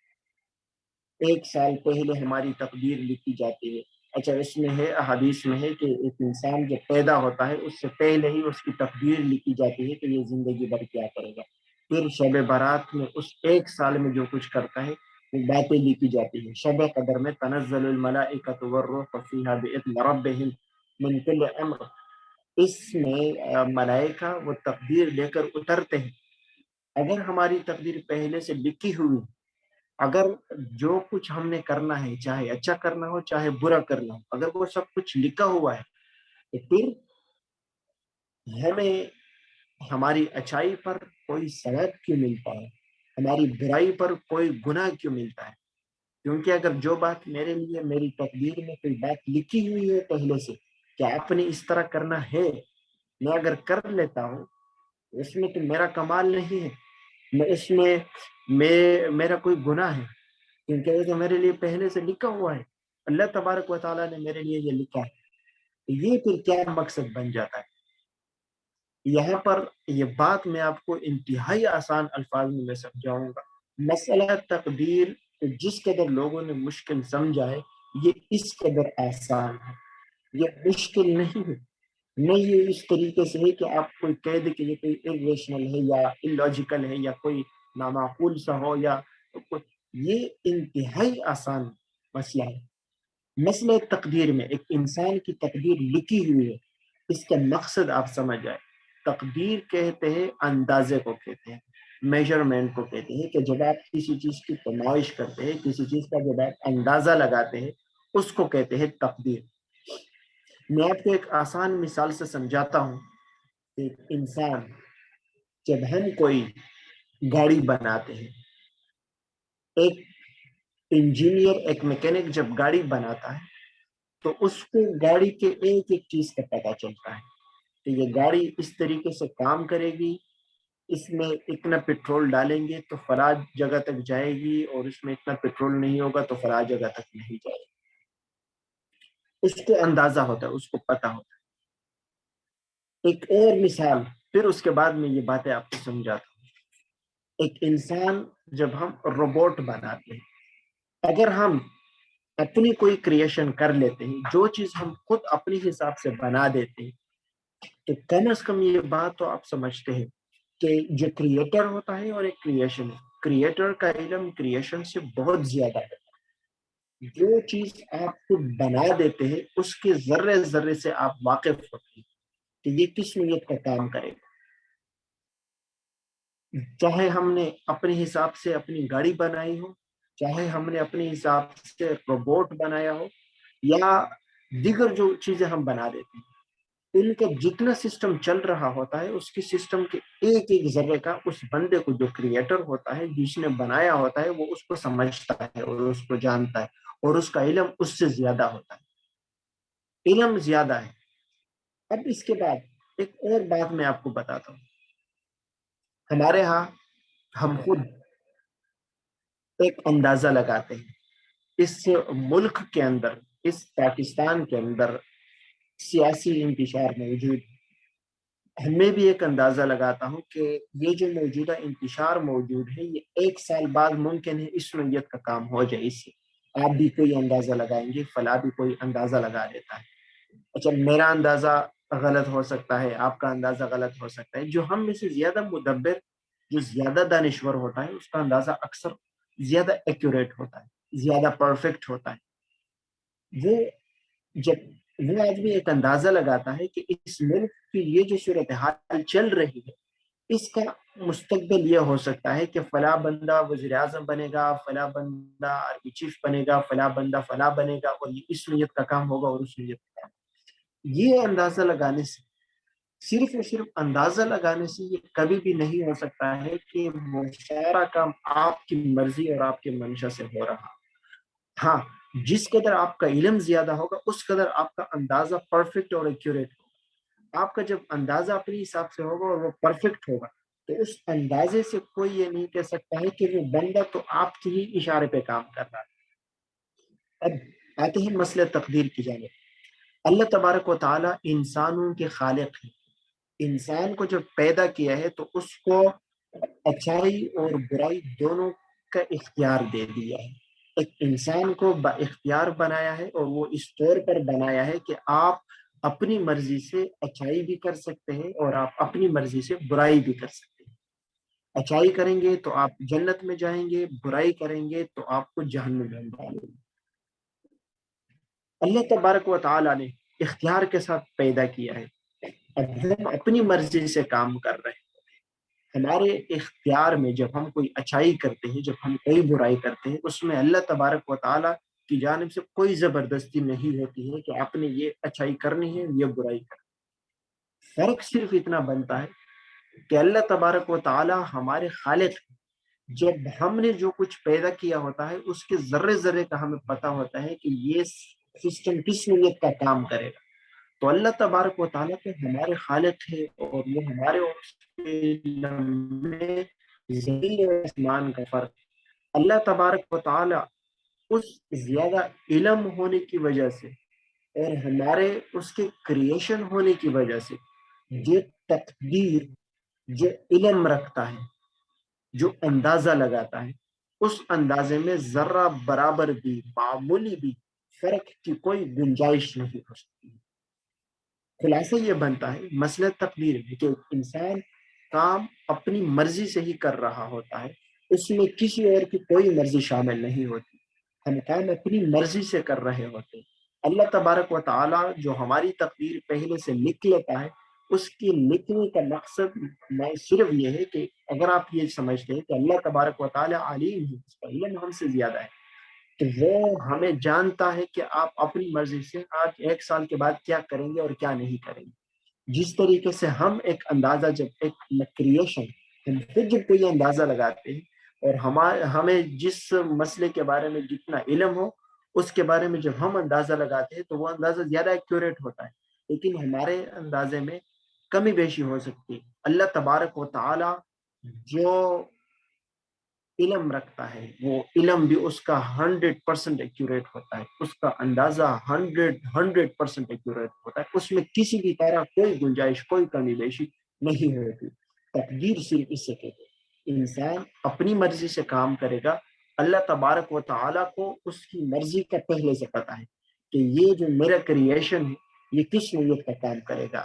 1 سال پہلے ہماری تقدیر لکھی جاتی ہے. اچھا، اس میں ہے، احادیث میں ہے کہ ایک انسان جب پیدا ہوتا ہے اس سے پہلے ہی اس کی تقدیر لکھی جاتی ہے کہ یہ زندگی بھر کیا کرے گا. پھر شب برات میں اس 1 سال میں جو کچھ کرتا ہے وہ باتیں لکھی جاتی ہیں. شب قدر میں تنزل الملائکۃ والروح فیہا بإذن ربہم من کل امر، اس میں ملائکہ وہ تقدیر لے کر اترتے ہیں. اگر ہماری تقدیر پہلے سے لکھی ہوئی، اگر جو کچھ ہم نے کرنا ہے، چاہے اچھا کرنا ہو چاہے برا کرنا ہو، اگر وہ سب کچھ لکھا ہوا ہے، تو پھر ہمیں ہماری اچھائی پر کوئی ثواب کیوں ملتا ہے، ہماری برائی پر کوئی گناہ کیوں ملتا ہے؟ کیونکہ اگر جو بات میرے لیے میری تقدیر میں کوئی بات لکھی ہوئی ہے پہلے سے کہ آپ نے اس طرح کرنا ہے، میں اگر کر لیتا ہوں اس میں تو میرا کمال نہیں ہے، اس میں میرا کوئی گناہ ہے، کیونکہ یہ تو میرے لیے پہلے سے لکھا ہوا ہے. اللہ تبارک و تعالیٰ نے میرے لیے یہ لکھا ہے. یہ پھر کیا مقصد بن جاتا ہے؟ یہاں پر یہ بات میں آپ کو انتہائی آسان الفاظ میں سمجھاؤں گا. مسئلہ تقدیر جس قدر لوگوں نے مشکل سمجھا ہے، یہ اس قدر آسان ہے، یہ مشکل نہیں ہے. نہیں یہ اس طریقے سے ہے کہ آپ کوئی کہہ دے کہ یہ کوئی irrational ہے یا illogical ہے یا کوئی نامعقول سا ہو، یا یہ انتہائی آسان مسئلہ ہے. مسئلہ تقدیر میں ایک انسان کی تقدیر لکھی ہوئی ہے، اس کا مقصد آپ سمجھ جائے. تقدیر کہتے ہیں اندازے کو کہتے ہیں، میجرمنٹ کو کہتے ہیں، کہ جب آپ کسی چیز کی پیمائش کرتے ہیں، کسی چیز کا جب آپ اندازہ لگاتے ہیں، اس کو کہتے ہیں تقدیر. میں آپ کو ایک آسان مثال سے سمجھاتا ہوں. ایک انسان، جب ہم کوئی گاڑی بناتے ہیں، ایک انجینئر، ایک میکینک جب گاڑی بناتا ہے تو اس کو گاڑی کے ایک ایک چیز کا پتہ چلتا ہے کہ یہ گاڑی اس طریقے سے کام کرے گی، اس میں اتنا پٹرول ڈالیں گے تو فلاں جگہ تک جائے گی، اور اس میں اتنا پٹرول نہیں ہوگا تو فلاں جگہ تک نہیں جائے گی. اس کو اندازہ ہوتا ہے، اس کو پتہ ہوتا ہے. ایک اور مثال، پھر اس کے بعد میں یہ باتیں آپ کو سمجھاتا ہوں. ایک انسان، جب ہم روبوٹ بناتے ہیں، اگر ہم اپنی کوئی کریشن کر لیتے ہیں، جو چیز ہم خود اپنے حساب سے بنا دیتے ہیں، تو کم از کم یہ بات تو آپ سمجھتے ہیں کہ جو کریٹر ہوتا ہے اور ایک کریشن ہے، کریٹر کا علم کریشن سے بہت زیادہ ہے. جو چیز آپ خود بنا دیتے ہیں اس کے ذرے ذرے سے آپ واقف ہوتے ہیں کہ یہ کس نیت کا کام کرے گا. چاہے ہم نے اپنے حساب سے اپنی گاڑی بنائی ہو، چاہے ہم نے اپنے حساب سے روبوٹ بنایا ہو، یا دیگر جو چیزیں ہم بنا دیتے ہیں، ان کا جتنا سسٹم چل رہا ہوتا ہے اس کی سسٹم کے ایک ایک ذرے کا اس بندے کو جو کریٹر ہوتا ہے، جس نے بنایا ہوتا ہے، وہ اس کو سمجھتا ہے اور اس کو جانتا ہے، اور اس کا علم اس سے زیادہ ہوتا ہے، علم زیادہ ہے. اب اس کے بعد ایک اور بات میں آپ کو بتاتا ہوں. ہمارے ہاں ہم خود ایک اندازہ لگاتے ہیں اس ملک کے اندر، اس پاکستان کے اندر سیاسی انتشار موجود. میں بھی ایک اندازہ لگاتا ہوں کہ یہ جو موجودہ انتشار موجود ہے یہ 1 سال بعد ممکن ہے اس نوعیت کا کام ہو جائے. اس سے آپ بھی کوئی اندازہ لگائیں گے، فلاں بھی کوئی اندازہ لگا دیتا ہے. اچھا، میرا اندازہ غلط ہو سکتا ہے، آپ کا اندازہ غلط ہو سکتا ہے. جو ہم میں سے زیادہ مدبر، جو زیادہ دانشور ہوتا ہے، اس کا اندازہ اکثر زیادہ ایکوریٹ ہوتا ہے، زیادہ پرفیکٹ ہوتا ہے. وہ جب وہ آدمی ایک اندازہ لگاتا ہے کہ اس ملک کی یہ جو صورتحال چل رہی ہے، اس کا مستقبل یہ ہو سکتا ہے کہ فلاں بندہ وزیر اعظم بنے گا، فلاں بندہ آرمی چیف بنے گا، فلاں بندہ فلاں بنے گا، اور یہ اس نیت کا کام ہوگا اور اس نیت کا کام. یہ اندازہ لگانے سے، صرف اور صرف اندازہ لگانے سے یہ کبھی بھی نہیں ہو سکتا ہے کہ وہ سارا کام آپ کی مرضی اور آپ کے منشا سے ہو رہا. ہاں، جس قدر آپ کا علم زیادہ ہوگا اس قدر آپ کا اندازہ پرفیکٹ اور ایکوریٹ ہوگا. آپ کا جب اندازہ اپنے حساب سے ہوگا اور وہ پرفیکٹ ہوگا تو اس اندازے سے کوئی یہ نہیں کہہ سکتا ہے کہ وہ بندہ تو آپ کے ہی اشارے پہ کام کر رہا ہے. اب آتے ہیں مسئلہ تقدیر کی جانب. اللہ تبارک و تعالی انسانوں کے خالق ہے. انسان کو جب پیدا کیا ہے تو اس کو اچھائی اور برائی دونوں کا اختیار دے دیا ہے. ایک انسان کو با اختیار بنایا ہے، اور وہ اس طور پر بنایا ہے کہ آپ اپنی مرضی سے اچھائی بھی کر سکتے ہیں اور آپ اپنی مرضی سے برائی بھی کر سکتے ہیں. اچھائی کریں گے تو آپ جنت میں جائیں گے، برائی کریں گے تو آپ کو جہنم میں ڈالیں گے. اللہ تبارک و تعالی نے اختیار کے ساتھ پیدا کیا ہے. اب ہم اپنی مرضی سے کام کر رہے ہیں. ہمارے اختیار میں جب ہم کوئی اچھائی کرتے ہیں، جب ہم کوئی برائی کرتے ہیں، اس میں اللہ تبارک و تعالی کی جانب سے کوئی زبردستی نہیں ہوتی ہے کہ آپ نے یہ اچھائی کرنی ہے، یہ برائی کرنی. فرق صرف اتنا بنتا ہے کہ اللہ تبارک و تعالی ہمارے خالق ہیں. جب ہم نے جو کچھ پیدا کیا ہوتا ہے اس کے ذرے ذرے کا ہمیں پتا ہوتا ہے کہ یہ سسٹم کس نیت کا کام کرے گا. تو اللہ تبارک و تعالیٰ کے ہمارے خالق ہے، اور وہ ہمارے اور اس کے علم میں زمین و آسمان کا فرق. اللہ تبارک و تعالیٰ اس زیادہ علم ہونے کی وجہ سے اور ہمارے اس کے کریشن ہونے کی وجہ سے جو تقدیر، جو علم رکھتا ہے، جو اندازہ لگاتا ہے، اس اندازے میں ذرہ برابر بھی، معمولی بھی فرق کی کوئی گنجائش نہیں ہو سکتی. خلاصہ یہ بنتا ہے مسئلہ تقدیر میں کہ انسان کام اپنی مرضی سے ہی کر رہا ہوتا ہے، اس میں کسی اور کی کوئی مرضی شامل نہیں ہوتی. ہم کام اپنی مرضی سے کر رہے ہوتے ہیں. اللہ تبارک و تعالی جو ہماری تقدیر پہلے سے لکھ لیتا ہے، اس کی لکھنے کا مقصد میں صرف یہ ہے کہ اگر آپ یہ سمجھتے ہیں کہ اللہ تبارک و تعالی علیم ہے، اس کا علم ہم سے زیادہ ہے، تو وہ ہمیں جانتا ہے کہ آپ اپنی مرضی سے آج 1 سال کے بعد کیا کریں گے اور کیا نہیں کریں گے. جس طریقے سے ہم ایک اندازہ، جب ایک کریشن، ہم خود جب کوئی اندازہ لگاتے ہیں اور ہمیں جس مسئلے کے بارے میں جتنا علم ہو اس کے بارے میں جب ہم اندازہ لگاتے ہیں تو وہ اندازہ زیادہ ایکوریٹ ہوتا ہے، لیکن ہمارے اندازے میں کمی بیشی ہو سکتی ہے. اللہ تبارک و تعالی جو علم رکھتا ہے وہ علم بھی اس کا 100% ایکوریٹ ہوتا ہے، اس کا اندازہ 100% ایکوریٹ ہوتا ہے. اس میں کسی بھی طرح کوئی گنجائش، کوئی کمی بیشی نہیں ہوتی. تقدیر صرف اس سے کہتے ہیں انسان اپنی مرضی سے کام کرے گا. اللہ تبارک و تعالیٰ کو اس کی مرضی کا پہلے سے پتا ہے کہ یہ جو میرا کریشن ہے یہ کس نیت کا کام کرے گا.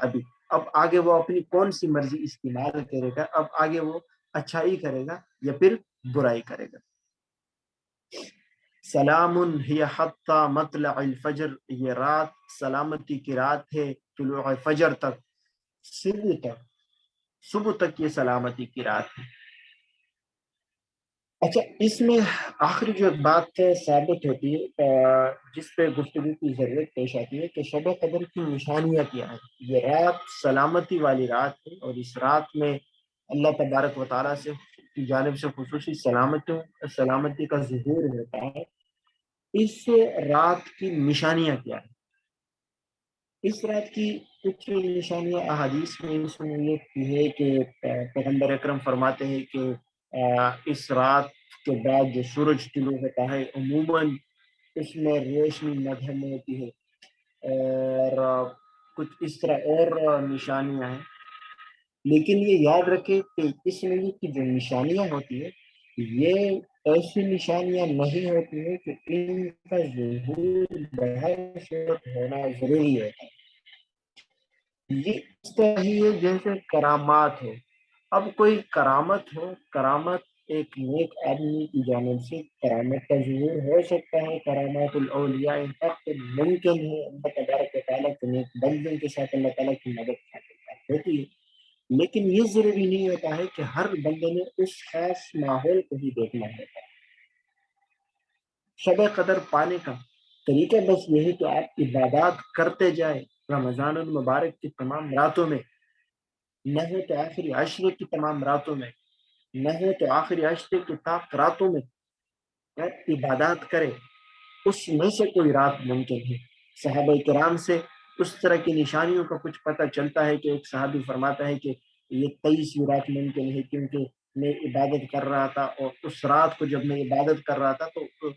اب آگے وہ اپنی کون سی مرضی استعمال کرے گا، اب آگے وہ اچھائی کرے گا یا پھر برائی کرے گا. سلام ہی حتی مطلع الفجر، یہ رات سلامتی کی رات ہے طلوع فجر تک، صبح تک یہ سلامتی کی رات ہے۔ اچھا، اس میں آخری جو ایک بات ثابت ہوتی ہے جس پہ گفتگو کی ضرورت پیش آتی ہے کہ شب قدر کی نشانیاں کیا ہیں۔ یہ رات سلامتی والی رات ہے، اور اس رات میں اللہ تبارک و تعالیٰ سے کی جانب سے خصوصی سلامتی کا ظہور ہوتا ہے۔ اس رات کی نشانیاں کیا ہیں؟ اس رات کی کچھ نشانیاں احادیث میں اس میں یہ کی ہے کہ پیغمبر اکرم فرماتے ہیں کہ اس رات کے بعد جو سورج طلوع ہوتا ہے عموماً اس میں روشنی مدھم ہوتی ہے، اور کچھ اس طرح اور نشانیاں ہیں۔ لیکن یہ یاد رکھے کہ اس میں کی جو نشانیاں ہوتی ہے یہ ایسی نشانیاں نہیں ہوتی ہیں کہ ان کا ظہور بہر صورت ہونا ضروری ہوتا ہے۔ یہ اس طرح ہی ہے جیسے کرامات ہو۔ اب کوئی کرامت ہو، کرامت ایک نیک آدمی کی جانب سے کرامت کا ظہور ہو سکتا ہے، کرامات الاولیاء حق ممکن ہے، اللہ تبارک و تعالیٰ کے نیک بندوں کے ساتھ اللہ تعالیٰ کی مدد ہوتی ہے، لیکن یہ ضروری نہیں ہوتا ہے کہ ہر بندے نے اس خاص ماحول کو ہی دیکھنا ہوتا ہے۔ شب قدر پانے کا طریقہ بس یہی کہ آپ عبادات کرتے جائیں رمضان المبارک کی تمام راتوں میں، نہ ہو تو آخری عشرے کی تمام راتوں میں، نہ ہو تو آخری عشرے کی طاق راتوں میں آپ عبادات کریں۔ اس میں سے کوئی رات ممکن ہے۔ صحابہ کرام سے اس طرح کی نشانیوں کا کچھ پتہ چلتا ہے کہ ایک صحابی فرماتا ہے کہ یہ 23ویں رات ممکن ہے، کیونکہ میں عبادت کر رہا تھا، اور اس رات کو جب میں عبادت کر رہا تھا تو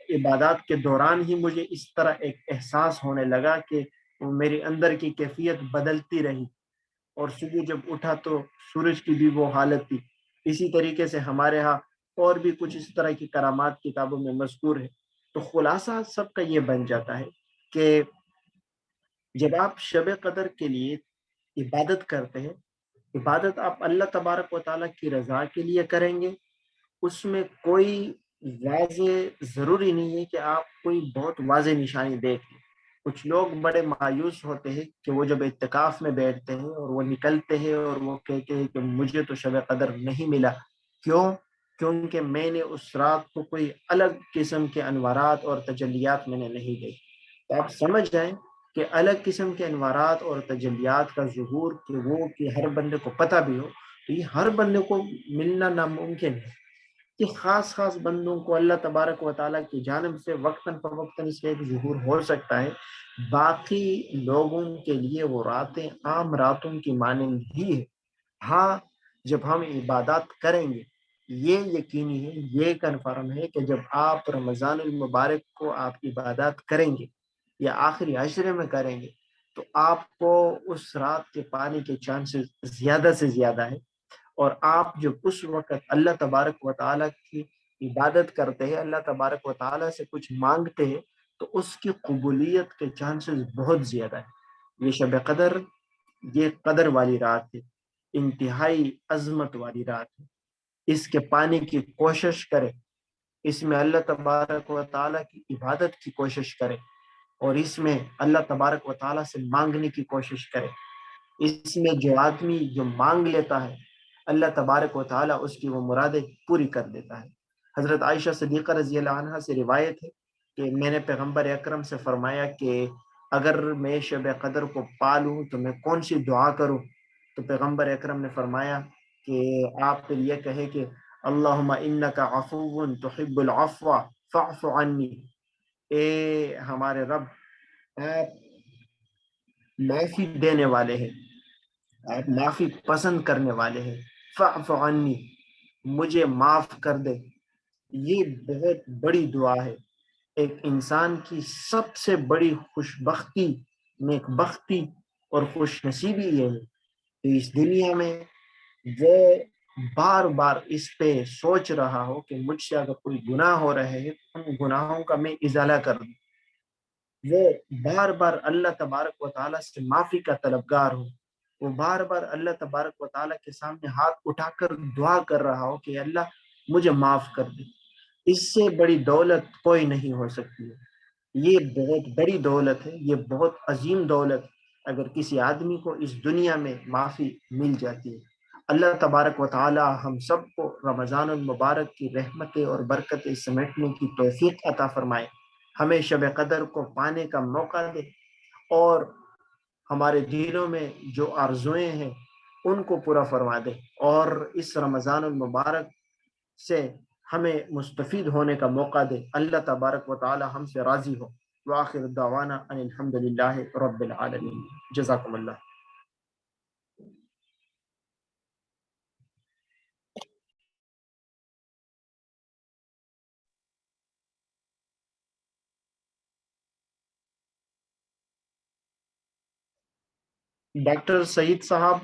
عبادات کے دوران ہی مجھے اس طرح ایک احساس ہونے لگا کہ میرے اندر کی کیفیت بدلتی رہی، اور صبح جب اٹھا تو سورج کی بھی وہ حالت تھی۔ اسی طریقے سے ہمارے ہاں اور بھی کچھ اس طرح کی کرامات کتابوں میں مذکور ہے۔ تو خلاصہ سب کا یہ بن جاتا ہے کہ جب آپ شب قدر کے لیے عبادت کرتے ہیں، عبادت آپ اللہ تبارک و تعالیٰ کی رضا کے لیے کریں گے، اس میں کوئی واضح ضروری نہیں ہے کہ آپ کوئی بہت واضح نشانی دیکھ لیں۔ کچھ لوگ بڑے مایوس ہوتے ہیں کہ وہ جب اعتکاف میں بیٹھتے ہیں اور وہ نکلتے ہیں اور وہ کہتے ہیں کہ مجھے تو شب قدر نہیں ملا۔ کیوں؟ کیونکہ میں نے اس رات کو کوئی الگ قسم کے انوارات اور تجلیات میں نے نہیں دیکھی۔ تو آپ سمجھ جائیں کہ الگ قسم کے انوارات اور تجلیات کا ظہور کہ ہر بندے کو پتہ بھی ہو، تو یہ ہر بندے کو ملنا ناممکن ہے۔ کہ خاص بندوں کو اللہ تبارک و تعالیٰ کی جانب سے وقتاً فوقتاً اس کا ایک ظہور ہو سکتا ہے، باقی لوگوں کے لیے وہ راتیں عام راتوں کی مانند ہی ہے۔ ہاں، جب ہم عبادات کریں گے، یہ یقینی ہے، یہ کنفرم ہے کہ جب آپ رمضان المبارک کو آپ عبادات کریں گے یا آخری عشرے میں کریں گے تو آپ کو اس رات کے پانے کے چانسز زیادہ سے زیادہ ہے، اور آپ جب اس وقت اللہ تبارک و تعالیٰ کی عبادت کرتے ہیں، اللہ تبارک و تعالیٰ سے کچھ مانگتے ہیں، تو اس کی قبولیت کے چانسز بہت زیادہ ہیں۔ یہ شب قدر، یہ قدر والی رات ہے، انتہائی عظمت والی رات ہے۔ اس کے پانے کی کوشش کرے، اس میں اللہ تبارک و تعالیٰ کی عبادت کی کوشش کرے، اور اس میں اللہ تبارک و تعالیٰ سے مانگنے کی کوشش کرے۔ اس میں جو آدمی جو مانگ لیتا ہے، اللہ تبارک و تعالیٰ اس کی وہ مرادیں پوری کر دیتا ہے۔ حضرت عائشہ صدیقہ رضی اللہ عنہا سے روایت ہے کہ میں نے پیغمبر اکرم سے فرمایا کہ اگر میں شب قدر کو پالوں تو میں کون سی دعا کروں؟ تو پیغمبر اکرم نے فرمایا کہ آپ پھر یہ کہے کہ اللہم انکا عفو تحب العفو فاعف عنی، اے ہمارے رب، آپ معافی دینے والے ہیں، آپ معافی پسند کرنے والے ہیں، فاعف عنی، مجھے معاف کر دے۔ یہ بہت بڑی دعا ہے۔ ایک انسان کی سب سے بڑی خوش بختی، نیک بختی اور خوش نصیبی یہ ہے کہ اس دنیا میں وہ بار بار اس پہ سوچ رہا ہو کہ مجھ سے اگر کوئی گناہ ہو رہے ہیں تو ان گناہوں کا میں ازالہ کر دوں، وہ بار بار اللہ تبارک و تعالیٰ سے معافی کا طلبگار ہو، وہ بار بار اللہ تبارک و تعالیٰ کے سامنے ہاتھ اٹھا کر دعا کر رہا ہو کہ اللہ مجھے معاف کر دے۔ اس سے بڑی دولت کوئی نہیں ہو سکتی ہے. یہ بہت بڑی دولت ہے, یہ بہت عظیم دولت. اگر کسی آدمی کو اس دنیا میں معافی مل جاتی ہے, اللہ تبارک و تعالی ہم سب کو رمضان المبارک کی رحمتیں اور برکتیں سمیٹنے کی توفیق عطا فرمائے, ہمیں شب قدر کو پانے کا موقع دے, اور ہمارے دلوں میں جو آرزوئیں ہیں ان کو پورا فرما دے, اور اس رمضان المبارک سے ہمیں مستفید ہونے کا موقع دے. اللہ تبارک و تعالی ہم سے راضی ہو. وآخر دعوانا ان الحمد للہ رب العالمین. جزاکم اللہ. ڈاکٹر سعید صاحب.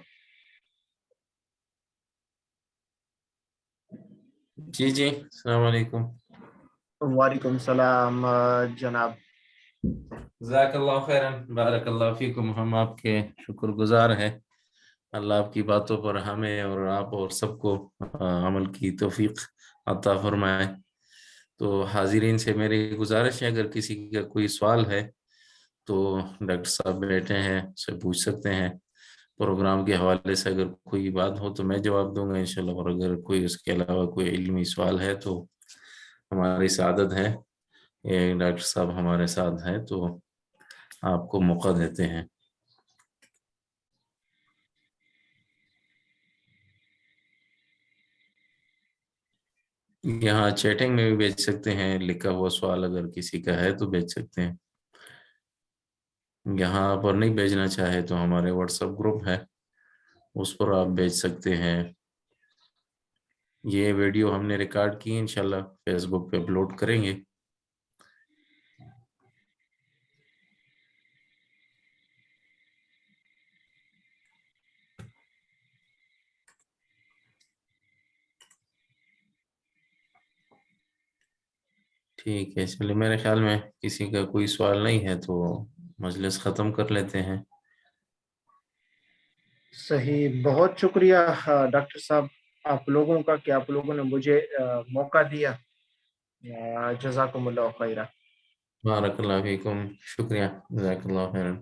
جی جی, السلام علیکم. وعلیکم السلام جناب. جزاک اللہ خیرن, بارک اللہ فیکم. ہم آپ کے شکر گزار ہیں. اللہ آپ کی باتوں پر ہمیں اور آپ اور سب کو عمل کی توفیق عطا فرمائے. تو حاضرین سے میری گزارش ہے, اگر کسی کا کوئی سوال ہے تو ڈاکٹر صاحب بیٹھے ہیں, سے پوچھ سکتے ہیں. پروگرام کے حوالے سے اگر کوئی بات ہو تو میں جواب دوں گا انشاءاللہ, اور اگر کوئی اس کے علاوہ کوئی علمی سوال ہے تو ہماری سعادت ہے ڈاکٹر صاحب ہمارے ساتھ ہیں تو آپ کو موقع دیتے ہیں. یہاں چیٹنگ میں بھی بھیج سکتے ہیں, لکھا ہوا سوال اگر کسی کا ہے تو بھیج سکتے ہیں. یہاں پر نہیں بھیجنا چاہے تو ہمارے واٹس ایپ گروپ ہے, اس پر آپ بھیج سکتے ہیں. یہ ویڈیو ہم نے ریکارڈ کی, انشاءاللہ فیس بک پہ اپلوڈ کریں گے. ٹھیک ہے, چلیے میرے خیال میں کسی کا کوئی سوال نہیں ہے تو مجلس ختم کر لیتے ہیں. صحیح, بہت شکریہ ڈاکٹر صاحب آپ لوگوں کا کہ آپ لوگوں نے مجھے موقع دیا. جزاکم اللہ خیرہ. بارک اللہ فیکم, شکریہ, جزاک اللہ خیرن.